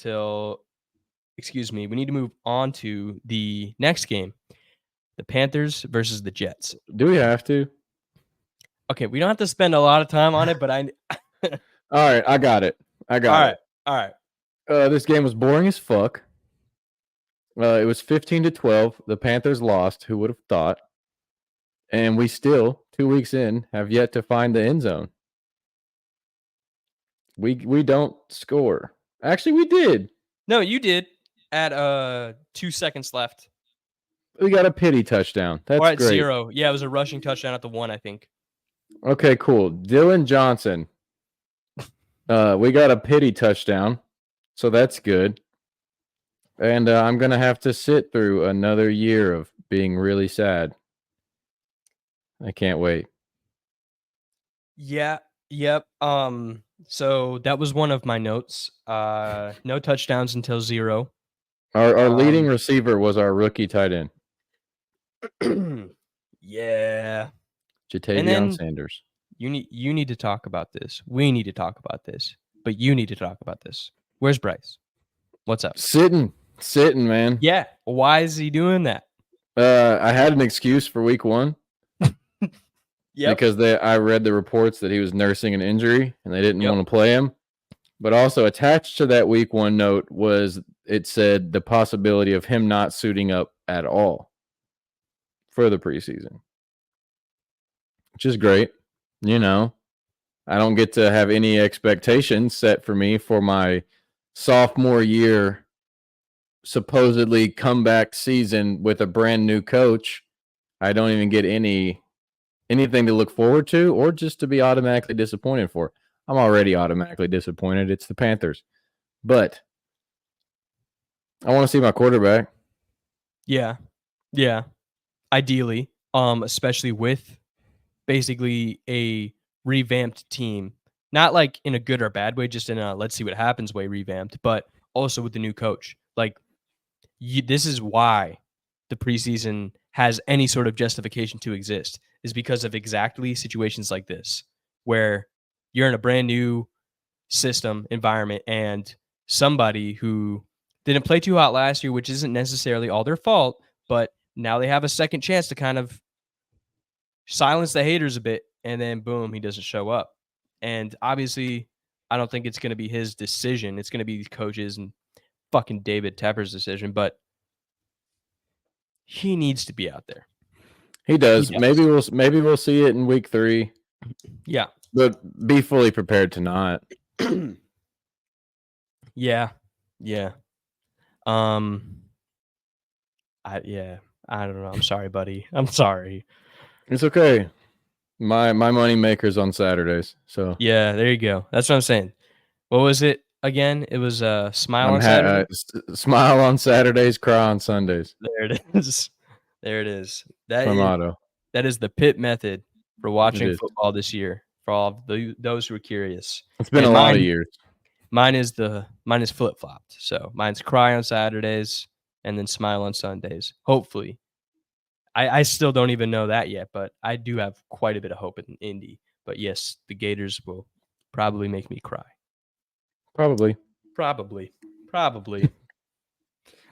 need to move on to the next game. The Panthers versus the Jets. Do we have to? Okay, we don't have to spend a lot of time on it, but All right, I got it. All right. This game was boring as fuck. It was 15-12. The Panthers lost. Who would have thought? And we still, 2 weeks in, have yet to find the end zone. We don't score. Actually, we did. No, you did at 2 seconds left. We got a pity touchdown. That's or at great. 0. Yeah, it was a rushing touchdown at the 1, I think. Okay, cool. Dylan Johnson. We got a pity touchdown, so that's good. And I'm going to have to sit through another year of being really sad. I can't wait. Yeah. Yep. So that was one of my notes. No touchdowns until 0. Our leading receiver was our rookie tight end. Yeah. And Jatavion then Sanders. you need to talk about this. We need to talk about this. But you need to talk about this. Where's Bryce? What's up? Sitting, man. Yeah. Why is he doing that? I had an excuse for week 1. Yep. Because I read the reports that he was nursing an injury and they didn't want to play him. But also attached to that week 1 note was it said the possibility of him not suiting up at all for the preseason, which is great. You know, I don't get to have any expectations set for me for my sophomore year, supposedly comeback season with a brand new coach. I don't even get anything to look forward to or just to be automatically disappointed for. I'm already automatically disappointed. It's the Panthers. But I want to see my quarterback. Yeah. Yeah. Ideally, especially with basically a revamped team. Not like in a good or bad way, just in a let's see what happens way revamped, but also with the new coach. Like this is why the preseason has any sort of justification to exist, is because of exactly situations like this, where you're in a brand new system environment and somebody who didn't play too hot last year, which isn't necessarily all their fault, but now they have a second chance to kind of silence the haters a bit, and then boom, he doesn't show up. And obviously, I don't think it's going to be his decision. It's going to be the coaches and fucking David Tepper's decision, but he needs to be out there. He does. Maybe we'll see it in week 3. Yeah. But be fully prepared to not. Yeah. I don't know. I'm sorry, buddy. I'm sorry. It's okay. My money maker's on Saturdays. So yeah, there you go. That's what I'm saying. What was it again? It was smile on Saturdays. Smile on Saturdays, cry on Sundays. There it is. There it is. That's my motto. That is the Pip method for watching football this year. For all of those who are curious, it's been a lot of years. Mine is flip flopped. So mine's cry on Saturdays and then smile on Sundays. Hopefully, I still don't even know that yet, but I do have quite a bit of hope in Indy. But yes, the Gators will probably make me cry. Probably.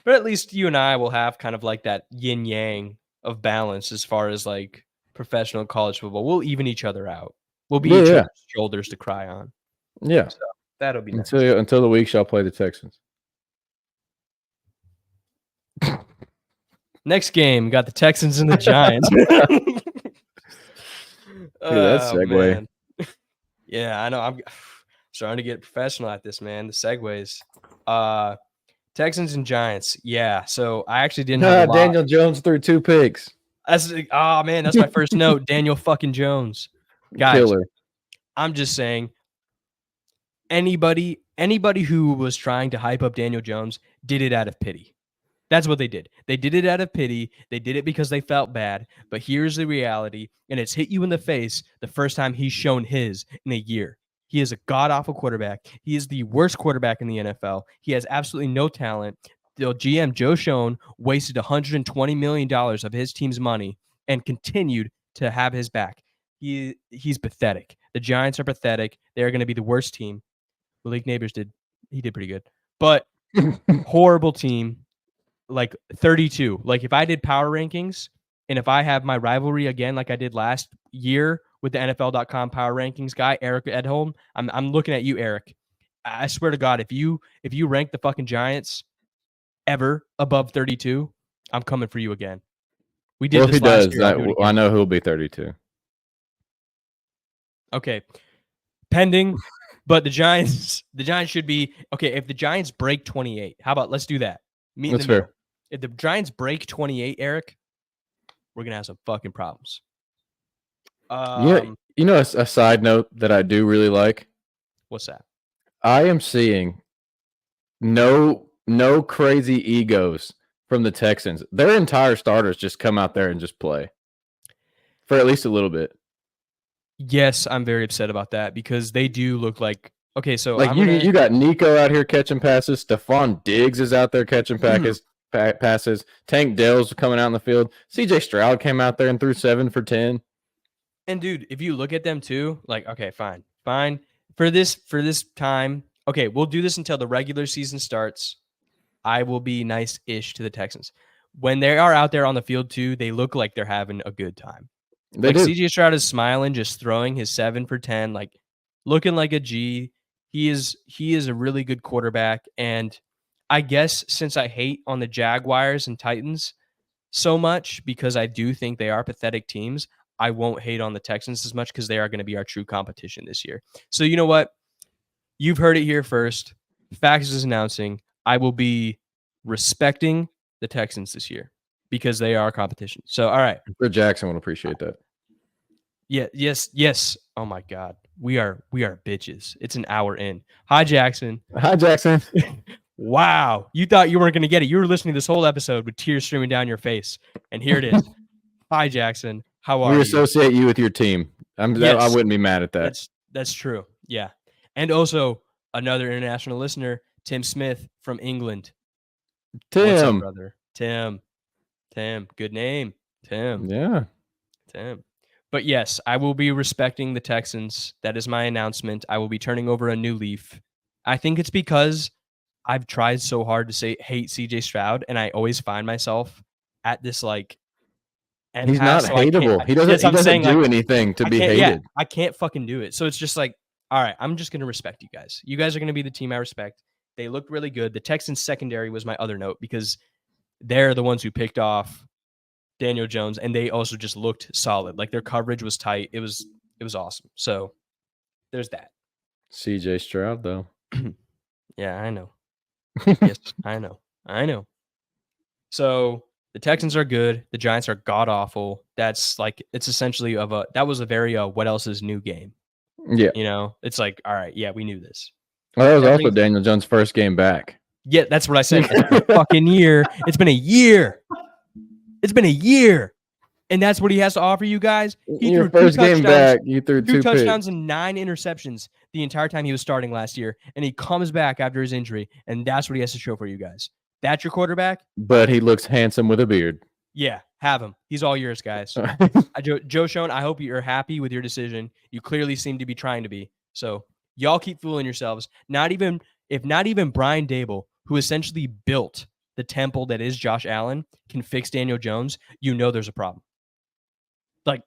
But at least you and I will have kind of like that yin yang of balance as far as like professional and college football. We'll even each other out. We'll be each other's shoulders to cry on. Yeah. So that'll be nice. Until the week shall play the Texans. Next game, got the Texans and the Giants. That segue. Yeah, I know. I'm starting to get professional at this, man. The segues. Texans and Giants. Yeah. So I actually didn't have a lot. Daniel Jones threw 2 picks. That's my first note. Daniel fucking Jones. Guys, killer. I'm just saying, anybody who was trying to hype up Daniel Jones did it out of pity. That's what they did. They did it out of pity. They did it because they felt bad. But here's the reality, and it's hit you in the face the first time he's shown his in a year. He is a god-awful quarterback. He is the worst quarterback in the NFL. He has absolutely no talent. The GM, Joe Schoen, wasted $120 million of his team's money and continued to have his back. He's pathetic. The Giants are pathetic. They're going to be the worst team. Malik Neighbors did pretty good. But horrible team. Like 32. Like if I did power rankings and if I have my rivalry again like I did last year with the NFL.com power rankings guy, Eric Edholm, I'm looking at you, Eric. I swear to God, if you rank the fucking Giants ever above 32, I'm coming for you again. We did this last year. I know who'll be 32. Okay. Pending, but the Giants should be okay. If the Giants break 28, how about let's do that? That's fair. If the Giants break 28, Eric, we're gonna have some fucking problems. Yeah, you know, a side note that I do really like. What's that? I am seeing no crazy egos from the Texans. Their entire starters just come out there and just play for at least a little bit. Yes, I'm very upset about that because they do look like okay. So like you got Nico out here catching passes. Stephon Diggs is out there catching passes. passes. Tank Dell's coming out in the field. CJ Stroud came out there and threw 7 for 10. And dude, if you look at them too, like, okay, fine. For this time, okay, we'll do this until the regular season starts. I will be nice-ish to the Texans. When they are out there on the field too, they look like they're having a good time. They like do. CJ Stroud is smiling, just throwing his 7 for 10, like looking like a G. He is a really good quarterback. And I guess since I hate on the Jaguars and Titans so much because I do think they are pathetic teams, I won't hate on the Texans as much because they are going to be our true competition this year. So you know what? You've heard it here first. Fax is announcing I will be respecting the Texans this year because they are competition. So, all right. Fred Jackson would appreciate that. Yeah, yes. Oh my God. We are bitches. It's an hour in. Hi, Jackson. Hi, Jackson. Wow. You thought you weren't going to get it. You were listening to this whole episode with tears streaming down your face. And here it is. Hi, Jackson. How are you? We associate you with your team. I wouldn't be mad at that. That's true. Yeah. And also another international listener, Tim Smith from England. Tim. What's up, brother? Tim. Good name. Tim. Yeah. Tim. But yes, I will be respecting the Texans. That is my announcement. I will be turning over a new leaf. I think it's because I've tried so hard to hate CJ Stroud, and I always find myself at this like. And he's not hateable. He doesn't do anything to be hated. Yeah, I can't fucking do it. So it's just like, all right, I'm just gonna respect you guys. You guys are gonna be the team I respect. They looked really good. The Texans secondary was my other note because they're the ones who picked off Daniel Jones, and they also just looked solid. Like their coverage was tight. It was awesome. So there's that. CJ Stroud, though. Yeah, I know. Yes, I know. So the Texans are good. The Giants are god awful. That's like it's essentially that was a very what else is new game. Yeah, it's like all right, yeah, we knew this. Well, that was also Daniel Jones' first game back. Yeah, that's what I said. It's been a fucking year. It's been a year. And that's what he has to offer you guys. He Your first game back, you threw two touchdowns picks. and 9 interceptions the entire time he was starting last year. And he comes back after his injury, and that's what he has to show for you guys. That's your quarterback? But he looks handsome with a beard. Yeah, have him. He's all yours, guys. Joe Schoen, I hope you're happy with your decision. You clearly seem to be trying to be. So y'all keep fooling yourselves. Not even Brian Dable, who essentially built the temple that is Josh Allen, can fix Daniel Jones, there's a problem. Like,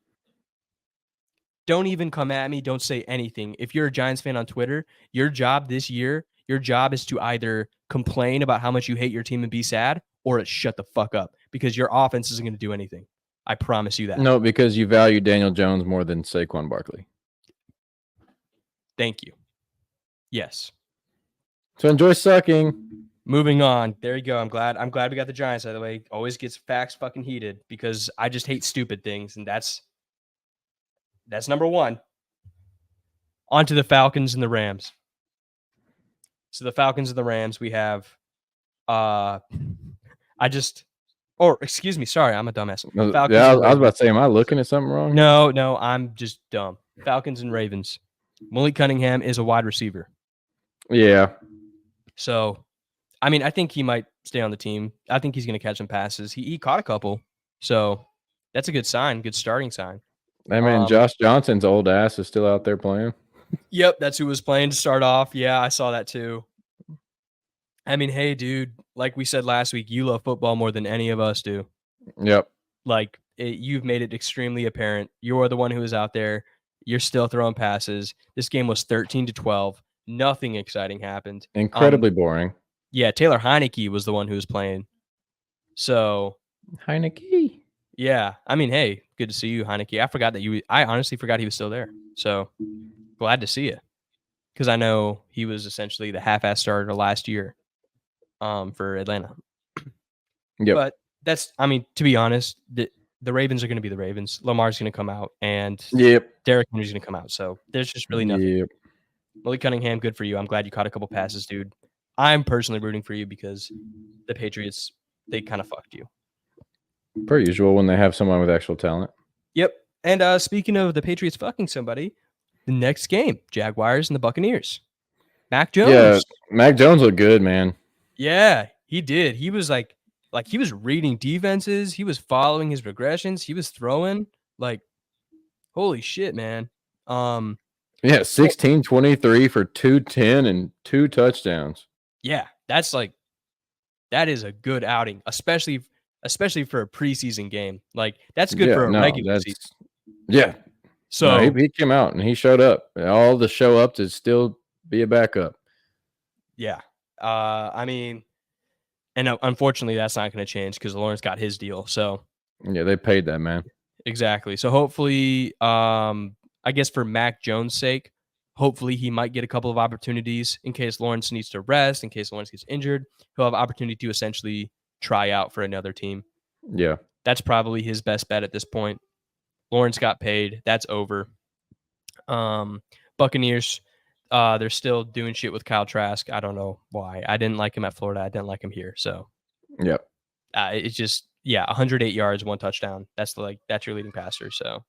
don't even come at me. Don't say anything. If you're a Giants fan on Twitter, your job this year, is to either complain about how much you hate your team and be sad, or shut the fuck up because your offense isn't going to do anything. I promise you that. No, because you value Daniel Jones more than Saquon Barkley. Thank you. Yes. So enjoy sucking. Moving on. There you go. I'm glad we got the Giants out of the way. Always gets Fax fucking heated because I just hate stupid things, and that's number one. On to the Falcons and the Rams. So the Falcons and the Rams, we have excuse me, sorry, I'm a dumbass. I was about to say, am I looking at something wrong? No, I'm just dumb. Falcons and Ravens. Malik Cunningham is a wide receiver. Yeah. So I mean, I think he might stay on the team. I think he's going to catch some passes. He caught a couple. So that's a good sign, good starting sign. Hey, man, Josh Johnson's old ass is still out there playing. Yep, that's who was playing to start off. Yeah, I saw that too. I mean, hey, dude, like we said last week, you love football more than any of us do. Yep. Like, you've made it extremely apparent. You're the one who is out there. You're still throwing passes. This game was 13-12. Nothing exciting happened. Incredibly boring. Yeah, Taylor Heineke was the one who was playing. So Heineke. Yeah, I mean, hey, good to see you, Heineke. I honestly forgot he was still there. So glad to see you, because I know he was essentially the half-ass starter last year, for Atlanta. Yeah, but to be honest, the Ravens are going to be the Ravens. Lamar's going to come out, and Derrick Henry's going to come out. So there's just really nothing. Yep. Malik Cunningham, good for you. I'm glad you caught a couple passes, dude. I'm personally rooting for you because the Patriots, they kind of fucked you. Per usual when they have someone with actual talent. Yep. And speaking of the Patriots fucking somebody, the next game, Jaguars and the Buccaneers. Mac Jones. Yeah, Mac Jones looked good, man. Yeah, he did. He was like, Like, he was reading defenses. He was following his progressions. He was throwing. Like, holy shit, man. Yeah, 16, 23 for 210 and 2 touchdowns. Yeah, that is a good outing, especially for a preseason game. Like, that's good for a regular season. Yeah. So no, he came out and he showed up. All the show up to still be a backup. Yeah. I mean, and unfortunately, that's not going to change because Lawrence got his deal. So yeah, they paid that man. Exactly. So hopefully, I guess for Mac Jones' sake, hopefully he might get a couple of opportunities in case Lawrence needs to rest, in case Lawrence gets injured. He'll have opportunity to essentially try out for another team. Yeah. That's probably his best bet at this point. Lawrence got paid. That's over. Buccaneers, they're still doing shit with Kyle Trask. I don't know why. I didn't like him at Florida. I didn't like him here. So, yeah, it's just 108 yards, 1 touchdown. That's your leading passer. So,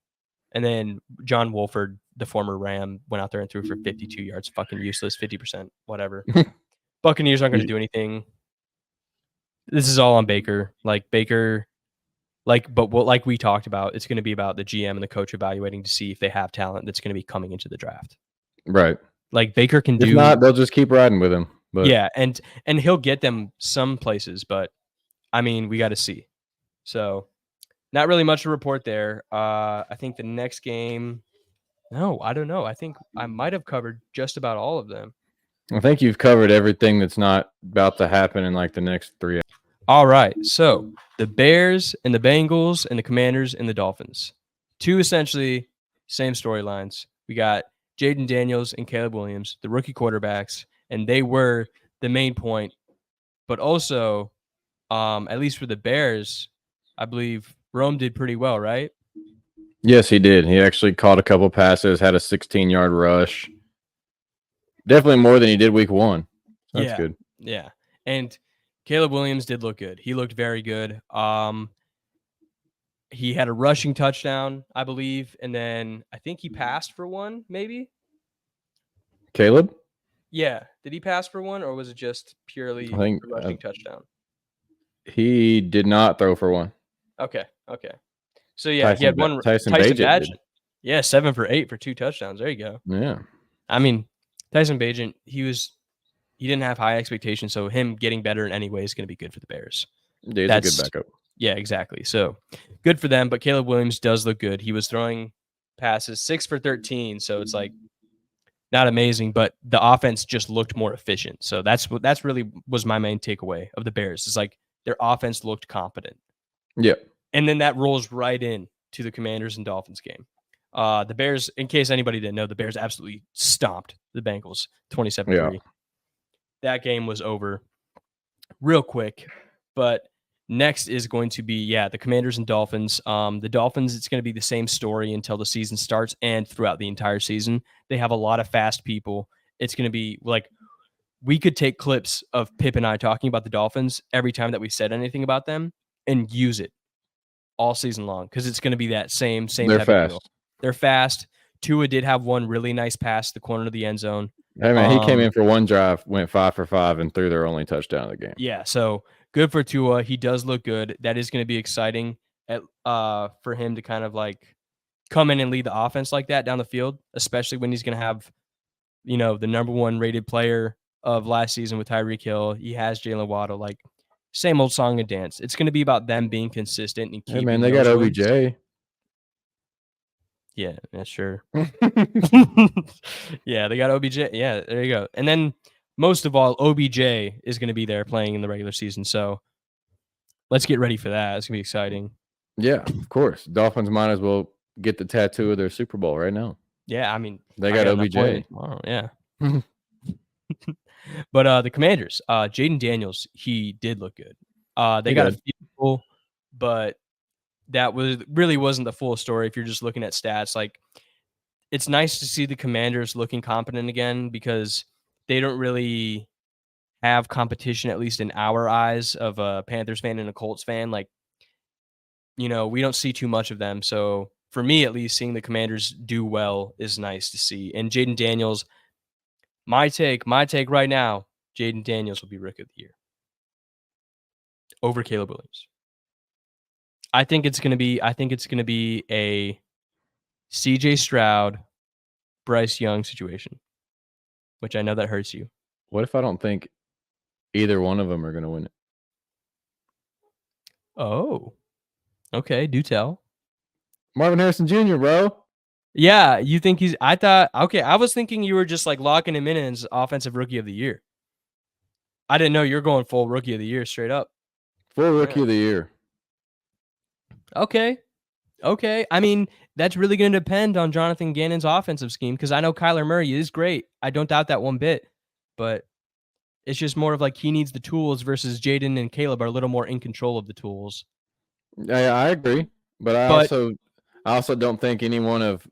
and then John Wolford, the former Ram, went out there and threw for 52 yards. Fucking useless, 50%, whatever. Buccaneers aren't going to do anything. This is all on Baker. Like we talked about, it's going to be about the GM and the coach evaluating to see if they have talent that's going to be coming into the draft. Right. Like Baker can If not, they'll just keep riding with him. But yeah, and he'll get them some places, but I mean, we got to see. So, not really much to report there. I think the next game. No, I don't know. I think I might have covered just about all of them. I think you've covered everything that's not about to happen in like the next 3 hours. All right. So the Bears and the Bengals and the Commanders and the Dolphins. 2 essentially same storylines. We got Jaden Daniels and Caleb Williams, the rookie quarterbacks, and they were the main point. But also, at least for the Bears, I believe Rome did pretty well, right? Yes, he did. He actually caught a couple passes, had a 16-yard rush. Definitely more than he did week 1. That's good. Yeah. And Caleb Williams did look good. He looked very good. He had a rushing touchdown, I believe, and then I think he passed for 1, maybe. Caleb? Yeah. Did he pass for 1, or was it just purely a rushing touchdown? He did not throw for 1. Okay. So yeah, he had one. Tyson Bagent did. Yeah, 7 for 8 for 2 touchdowns. There you go. Yeah. I mean, Tyson Bagent, he didn't have high expectations, so him getting better in any way is going to be good for the Bears. Yeah, he's a good backup. Yeah, exactly. So good for them, but Caleb Williams does look good. He was throwing passes 6 for 13, so it's like not amazing, but the offense just looked more efficient. So that's really was my main takeaway of the Bears. It's like their offense looked competent. Yeah. And then that rolls right in to the Commanders and Dolphins game. The Bears, in case anybody didn't know, the Bears absolutely stomped the Bengals 27-3. Yeah. That game was over real quick. But next is going to be, the Commanders and Dolphins. The Dolphins, it's going to be the same story until the season starts and throughout the entire season. They have a lot of fast people. It's going to be like, we could take clips of Pip and I talking about the Dolphins every time that we said anything about them and use it all season long because it's going to be that same They're type fast. of deal. They're fast. Tua did have one really nice pass to the corner of the end zone. Hey man, he came in for one drive, went 5 for 5, and threw their only touchdown of the game. Yeah, so good for Tua. He does look good. That is going to be exciting for him to kind of like come in and lead the offense like that down the field, especially when he's going to have, the number 1 rated player of last season with Tyreek Hill. He has Jalen Waddle. Like, same old song and dance. It's going to be about them being consistent and keeping. Hey man, they got OBJ. Wins. Yeah, sure. Yeah, they got OBJ. Yeah, there you go. And then most of all, OBJ is going to be there playing in the regular season. So let's get ready for that. It's going to be exciting. Yeah, of course. Dolphins might as well get the tattoo of their Super Bowl right now. Yeah, I mean, they got OBJ. Tomorrow, yeah. But the Commanders, Jaden Daniels, he did look good. They got a few people, but that really wasn't the full story. If you're just looking at stats, like it's nice to see the Commanders looking competent again because they don't really have competition, at least in our eyes, of a Panthers fan and a Colts fan. Like, we don't see too much of them. So for me, at least, seeing the Commanders do well is nice to see. And Jaden Daniels, my take right now, Jaden Daniels will be Rookie of the Year. over Caleb Williams. I think it's gonna be a CJ Stroud, Bryce Young situation, which I know that hurts you. What if I don't think either one of them are going to win it? Oh, okay. Do tell. Marvin Harrison Jr., bro. Yeah, you think he's? I thought. Okay, I was thinking you were just like locking him in as offensive rookie of the year. I didn't know you're going full rookie of the year straight up. Full rookie of the year. Okay. I mean, that's really going to depend on Jonathan Gannon's offensive scheme because I know Kyler Murray is great. I don't doubt that one bit, but it's just more of like he needs the tools versus Jaden and Caleb are a little more in control of the tools. Yeah, I agree, but I also don't think anyone of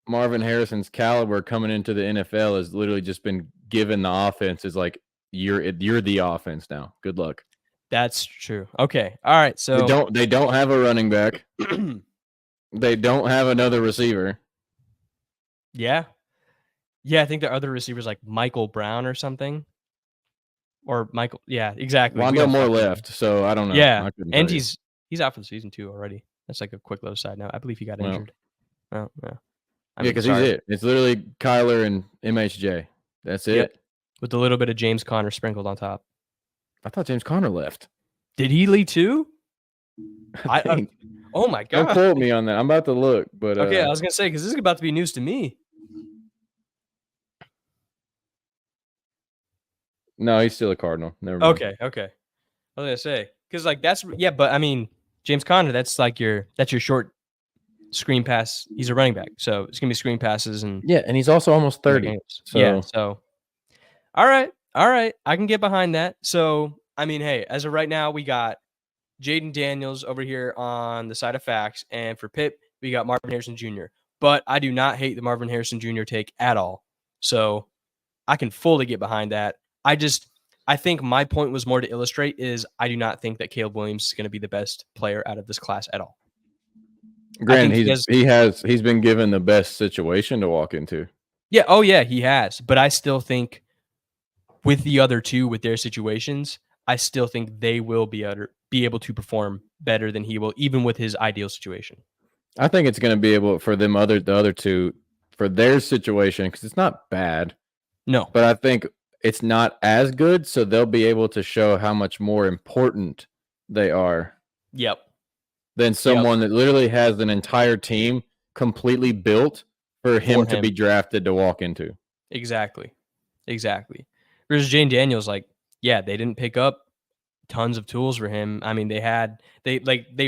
Marvin Harrison's caliber coming into the NFL has literally just been given the offense is like you're the offense now. Good luck. That's true. Okay. All right. So they don't have a running back. They don't have another receiver. Yeah. I think the other receivers like Michael Brown or something. Or Michael. Yeah, exactly. Wandale Moore left, so I don't know. Yeah, and he's out for the season too already. That's like a quick little side note. I believe he got injured. Oh, yeah. Because he's it. It's literally Kyler and MHJ. That's it. Yep. With a little bit of James Conner sprinkled on top. I thought James Conner left. Did he leave too? Oh my god! Don't quote me on that. I'm about to look, but okay, I was gonna say because this is about to be news to me. No, he's still a Cardinal. Never mind. Okay. I was gonna say because like that's but I mean James Conner, that's your short screen pass. He's a running back, so it's gonna be screen passes and and he's also almost 30. So. Yeah, so all right, I can get behind that. So I mean, hey, as of right now, we got Jaden Daniels over here on the side of Fax, and for Pip, we got Marvin Harrison Jr. But I do not hate the Marvin Harrison Jr. take at all, so I can fully get behind that. I think my point was more to illustrate is I do not think that Caleb Williams is going to be the best player out of this class at all. Granted, he's been given the best situation to walk into. Yeah, oh yeah, he has. But I still think with the other two, with their situations, I still think they will be able to perform better than he will, even with his ideal situation. I think it's going to be able for the other two for their situation because it's not bad. No, but I think it's not as good, so they'll be able to show how much more important they are. Yep. Than someone that literally has an entire team completely built for him to be drafted to walk into. Exactly. Versus Jane Daniels, like, yeah, they didn't pick up tons of tools for him. I mean, they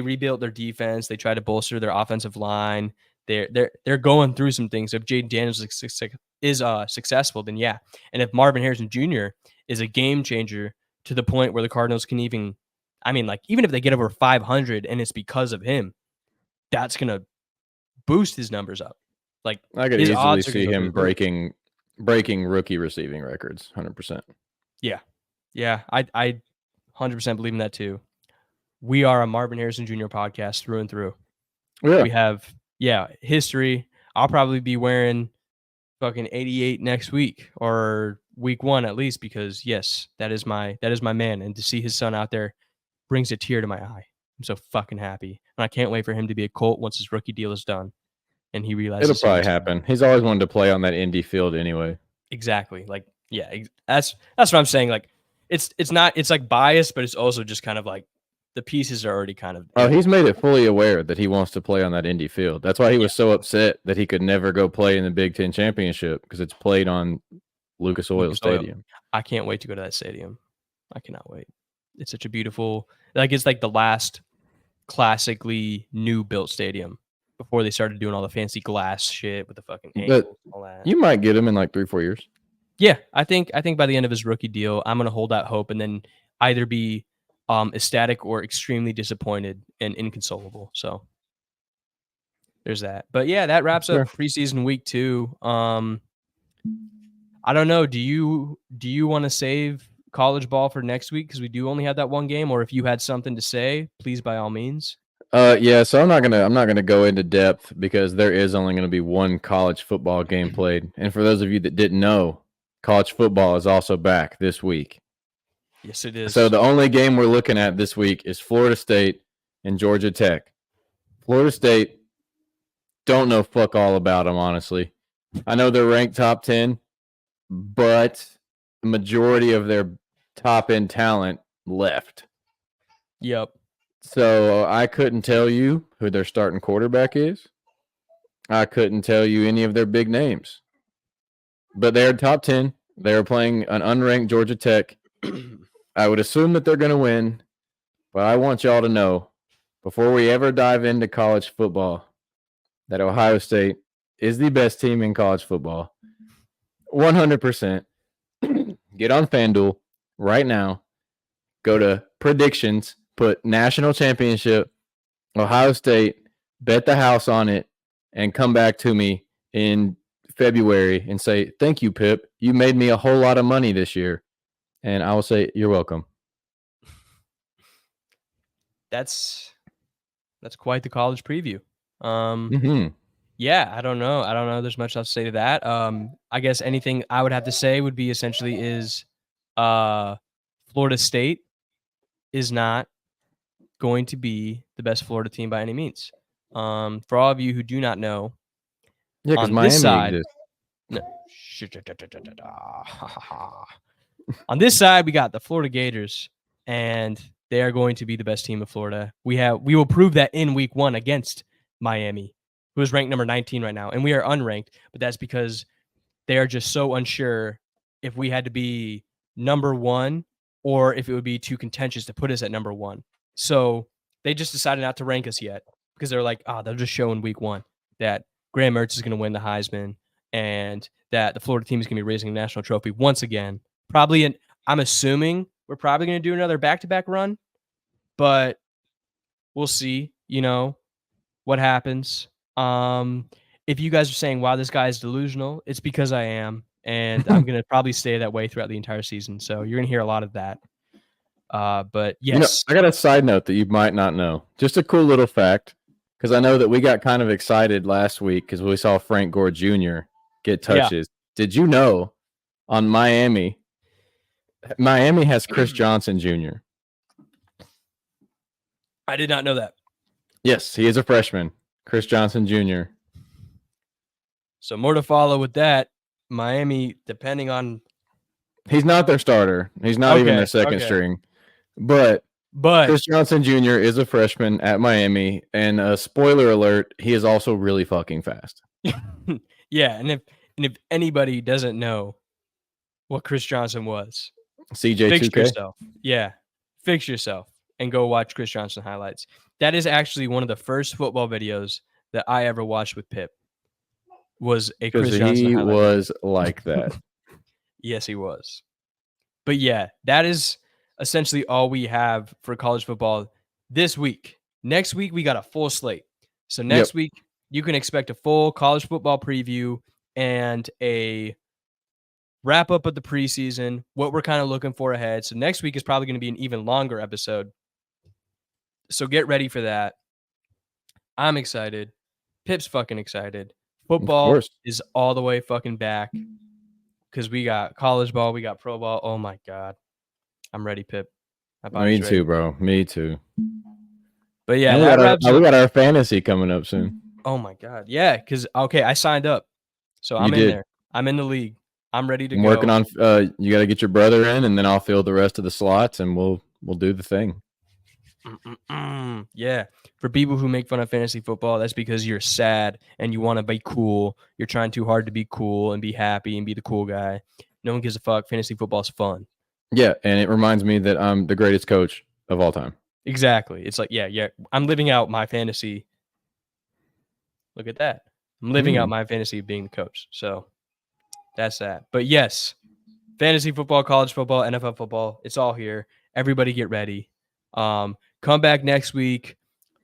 rebuilt their defense. They tried to bolster their offensive line. They're going through some things. So if Jaden Daniels is successful, then yeah. And if Marvin Harrison Jr. is a game changer to the point where the Cardinals can even if they get over 500 and it's because of him, that's going to boost his numbers up. Like I could easily see him breaking rookie receiving records 100%. Yeah. I 100% believe in that too. We are a Marvin Harrison Jr. podcast through and through. Yeah. We have history. I'll probably be wearing fucking 88 next week or week 1 at least because yes, that is my man, and to see his son out there brings a tear to my eye. I'm so fucking happy, and I can't wait for him to be a Colt once his rookie deal is done, and he realizes it'll probably happen. He's always wanted to play on that Indy field anyway. Exactly. Like that's what I'm saying. Like it's like biased, but it's also just kind of like the pieces are already kind of. Oh, he's made it fully aware that he wants to play on that Indy field. That's why he was so upset that he could never go play in the Big Ten championship because it's played on Lucas Oil Stadium. I can't wait to go to that stadium. I cannot wait. It's such a beautiful, it's like the last classically new built stadium before they started doing all the fancy glass shit with the fucking angles and all that. You might get him in like 3-4 years. Yeah, I think by the end of his rookie deal, I'm gonna hold out hope and then either be ecstatic or extremely disappointed and inconsolable. So there's that. But yeah, that wraps up preseason week 2. I don't know. Do you want to save college ball for next week because we do only have that one game, or if you had something to say, please by all means. Yeah, so I'm not gonna go into depth because there is only gonna be one college football game played. And for those of you that didn't know, college football is also back this week. Yes, it is. So the only game we're looking at this week is Florida State and Georgia Tech. Florida State, don't know fuck all about them, honestly. I know they're ranked top 10, but the majority of their top end talent left. Yep. So I couldn't tell you who their starting quarterback is. I couldn't tell you any of their big names. But they're top 10. They're playing an unranked Georgia Tech. I would assume that they're going to win, but I want y'all to know before we ever dive into college football that Ohio State is the best team in college football. 100%. Get on FanDuel right now. Go to predictions, put national championship, Ohio State, bet the house on it, and come back to me in February and say, thank you, Pip. You made me a whole lot of money this year. And I will say, you're welcome. That's quite the college preview. Mm-hmm. Yeah, I don't know. There's much else to say to that. I guess anything I would have to say would be essentially is Florida State is not going to be the best Florida team by any means. For all of you who do not know, Yeah, because on this Miami side, exists. on this side, we got the Florida Gators, and they are going to be the best team of Florida. We will prove that in week 1 against Miami, who is ranked number 19 right now. And we are unranked, but that's because they are just so unsure if we had to be number 1 or if it would be too contentious to put us at number 1. So they just decided not to rank us yet because they're like, they'll just show in week 1 that Graham Mertz is going to win the Heisman and that the Florida team is going to be raising a national trophy once again. I'm assuming we're probably going to do another back-to-back run, but we'll see, what happens. If you guys are saying, wow, this guy is delusional, it's because I am, and I'm going to probably stay that way throughout the entire season. So you're going to hear a lot of that. But yes. I got a side note that you might not know. Just a cool little fact, because I know that we got kind of excited last week because we saw Frank Gore Jr. get touches. Yeah. Did you know on Miami has Chris Johnson Jr.? I did not know that. Yes, he is a freshman. Chris Johnson Jr. So more to follow with that. Miami, depending on... He's not their starter. He's not even their second string. But Chris Johnson Jr. is a freshman at Miami, and spoiler alert, he is also really fucking fast. Yeah, and if anybody doesn't know what Chris Johnson was, CJ2K? Fix yourself. Yeah, fix yourself and go watch Chris Johnson highlights. That is actually one of the first football videos that I ever watched with Pip. Was a Chris Johnson highlight. He was like that. Yes, he was. But yeah, that is essentially all we have for college football this week. Next week, we got a full slate. So next week, you can expect a full college football preview and a wrap up of the preseason, what we're kind of looking for ahead. So next week is probably going to be an even longer episode. So get ready for that. I'm excited. Pip's fucking excited. Football is all the way fucking back because we got college ball, we got pro ball. Oh my God. I'm ready, Pip. Me too, bro. Me too. But yeah, we got our fantasy coming up soon. Oh my God. Yeah, because I signed up. So I'm in there. I'm in the league. I'm ready to go. Working on you got to get your brother in, and then I'll fill the rest of the slots and we'll do the thing. Yeah. For people who make fun of fantasy football, that's because you're sad and you want to be cool. You're trying too hard to be cool and be happy and be the cool guy. No one gives a fuck. Fantasy football is fun. Yeah, and it reminds me that I'm the greatest coach of all time. Exactly. It's like, yeah. I'm living out my fantasy. Look at that. I'm living out my fantasy of being the coach. So that's that. But yes, fantasy football, college football, NFL football, it's all here. Everybody get ready. Come back next week.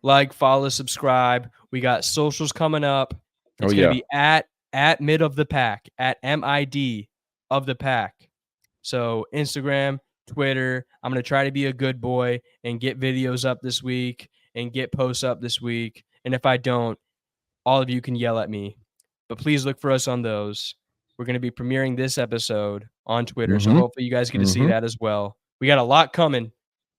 Like, follow, subscribe. We got socials coming up. It's going to be at mid of the pack, at MID of the pack. So Instagram, Twitter. I'm going to try to be a good boy and get videos up this week and get posts up this week. And if I don't, all of you can yell at me. But please look for us on those. We're going to be premiering this episode on Twitter. So hopefully you guys get to see that as well. We got a lot coming,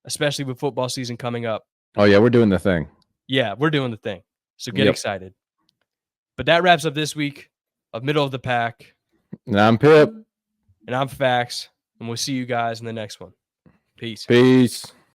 especially with football season coming up. Oh, yeah, we're doing the thing. Yeah, we're doing the thing. So get excited. But that wraps up this week of Middle of the Pack. And I'm Pip. And I'm Fax. And we'll see you guys in the next one. Peace. Peace.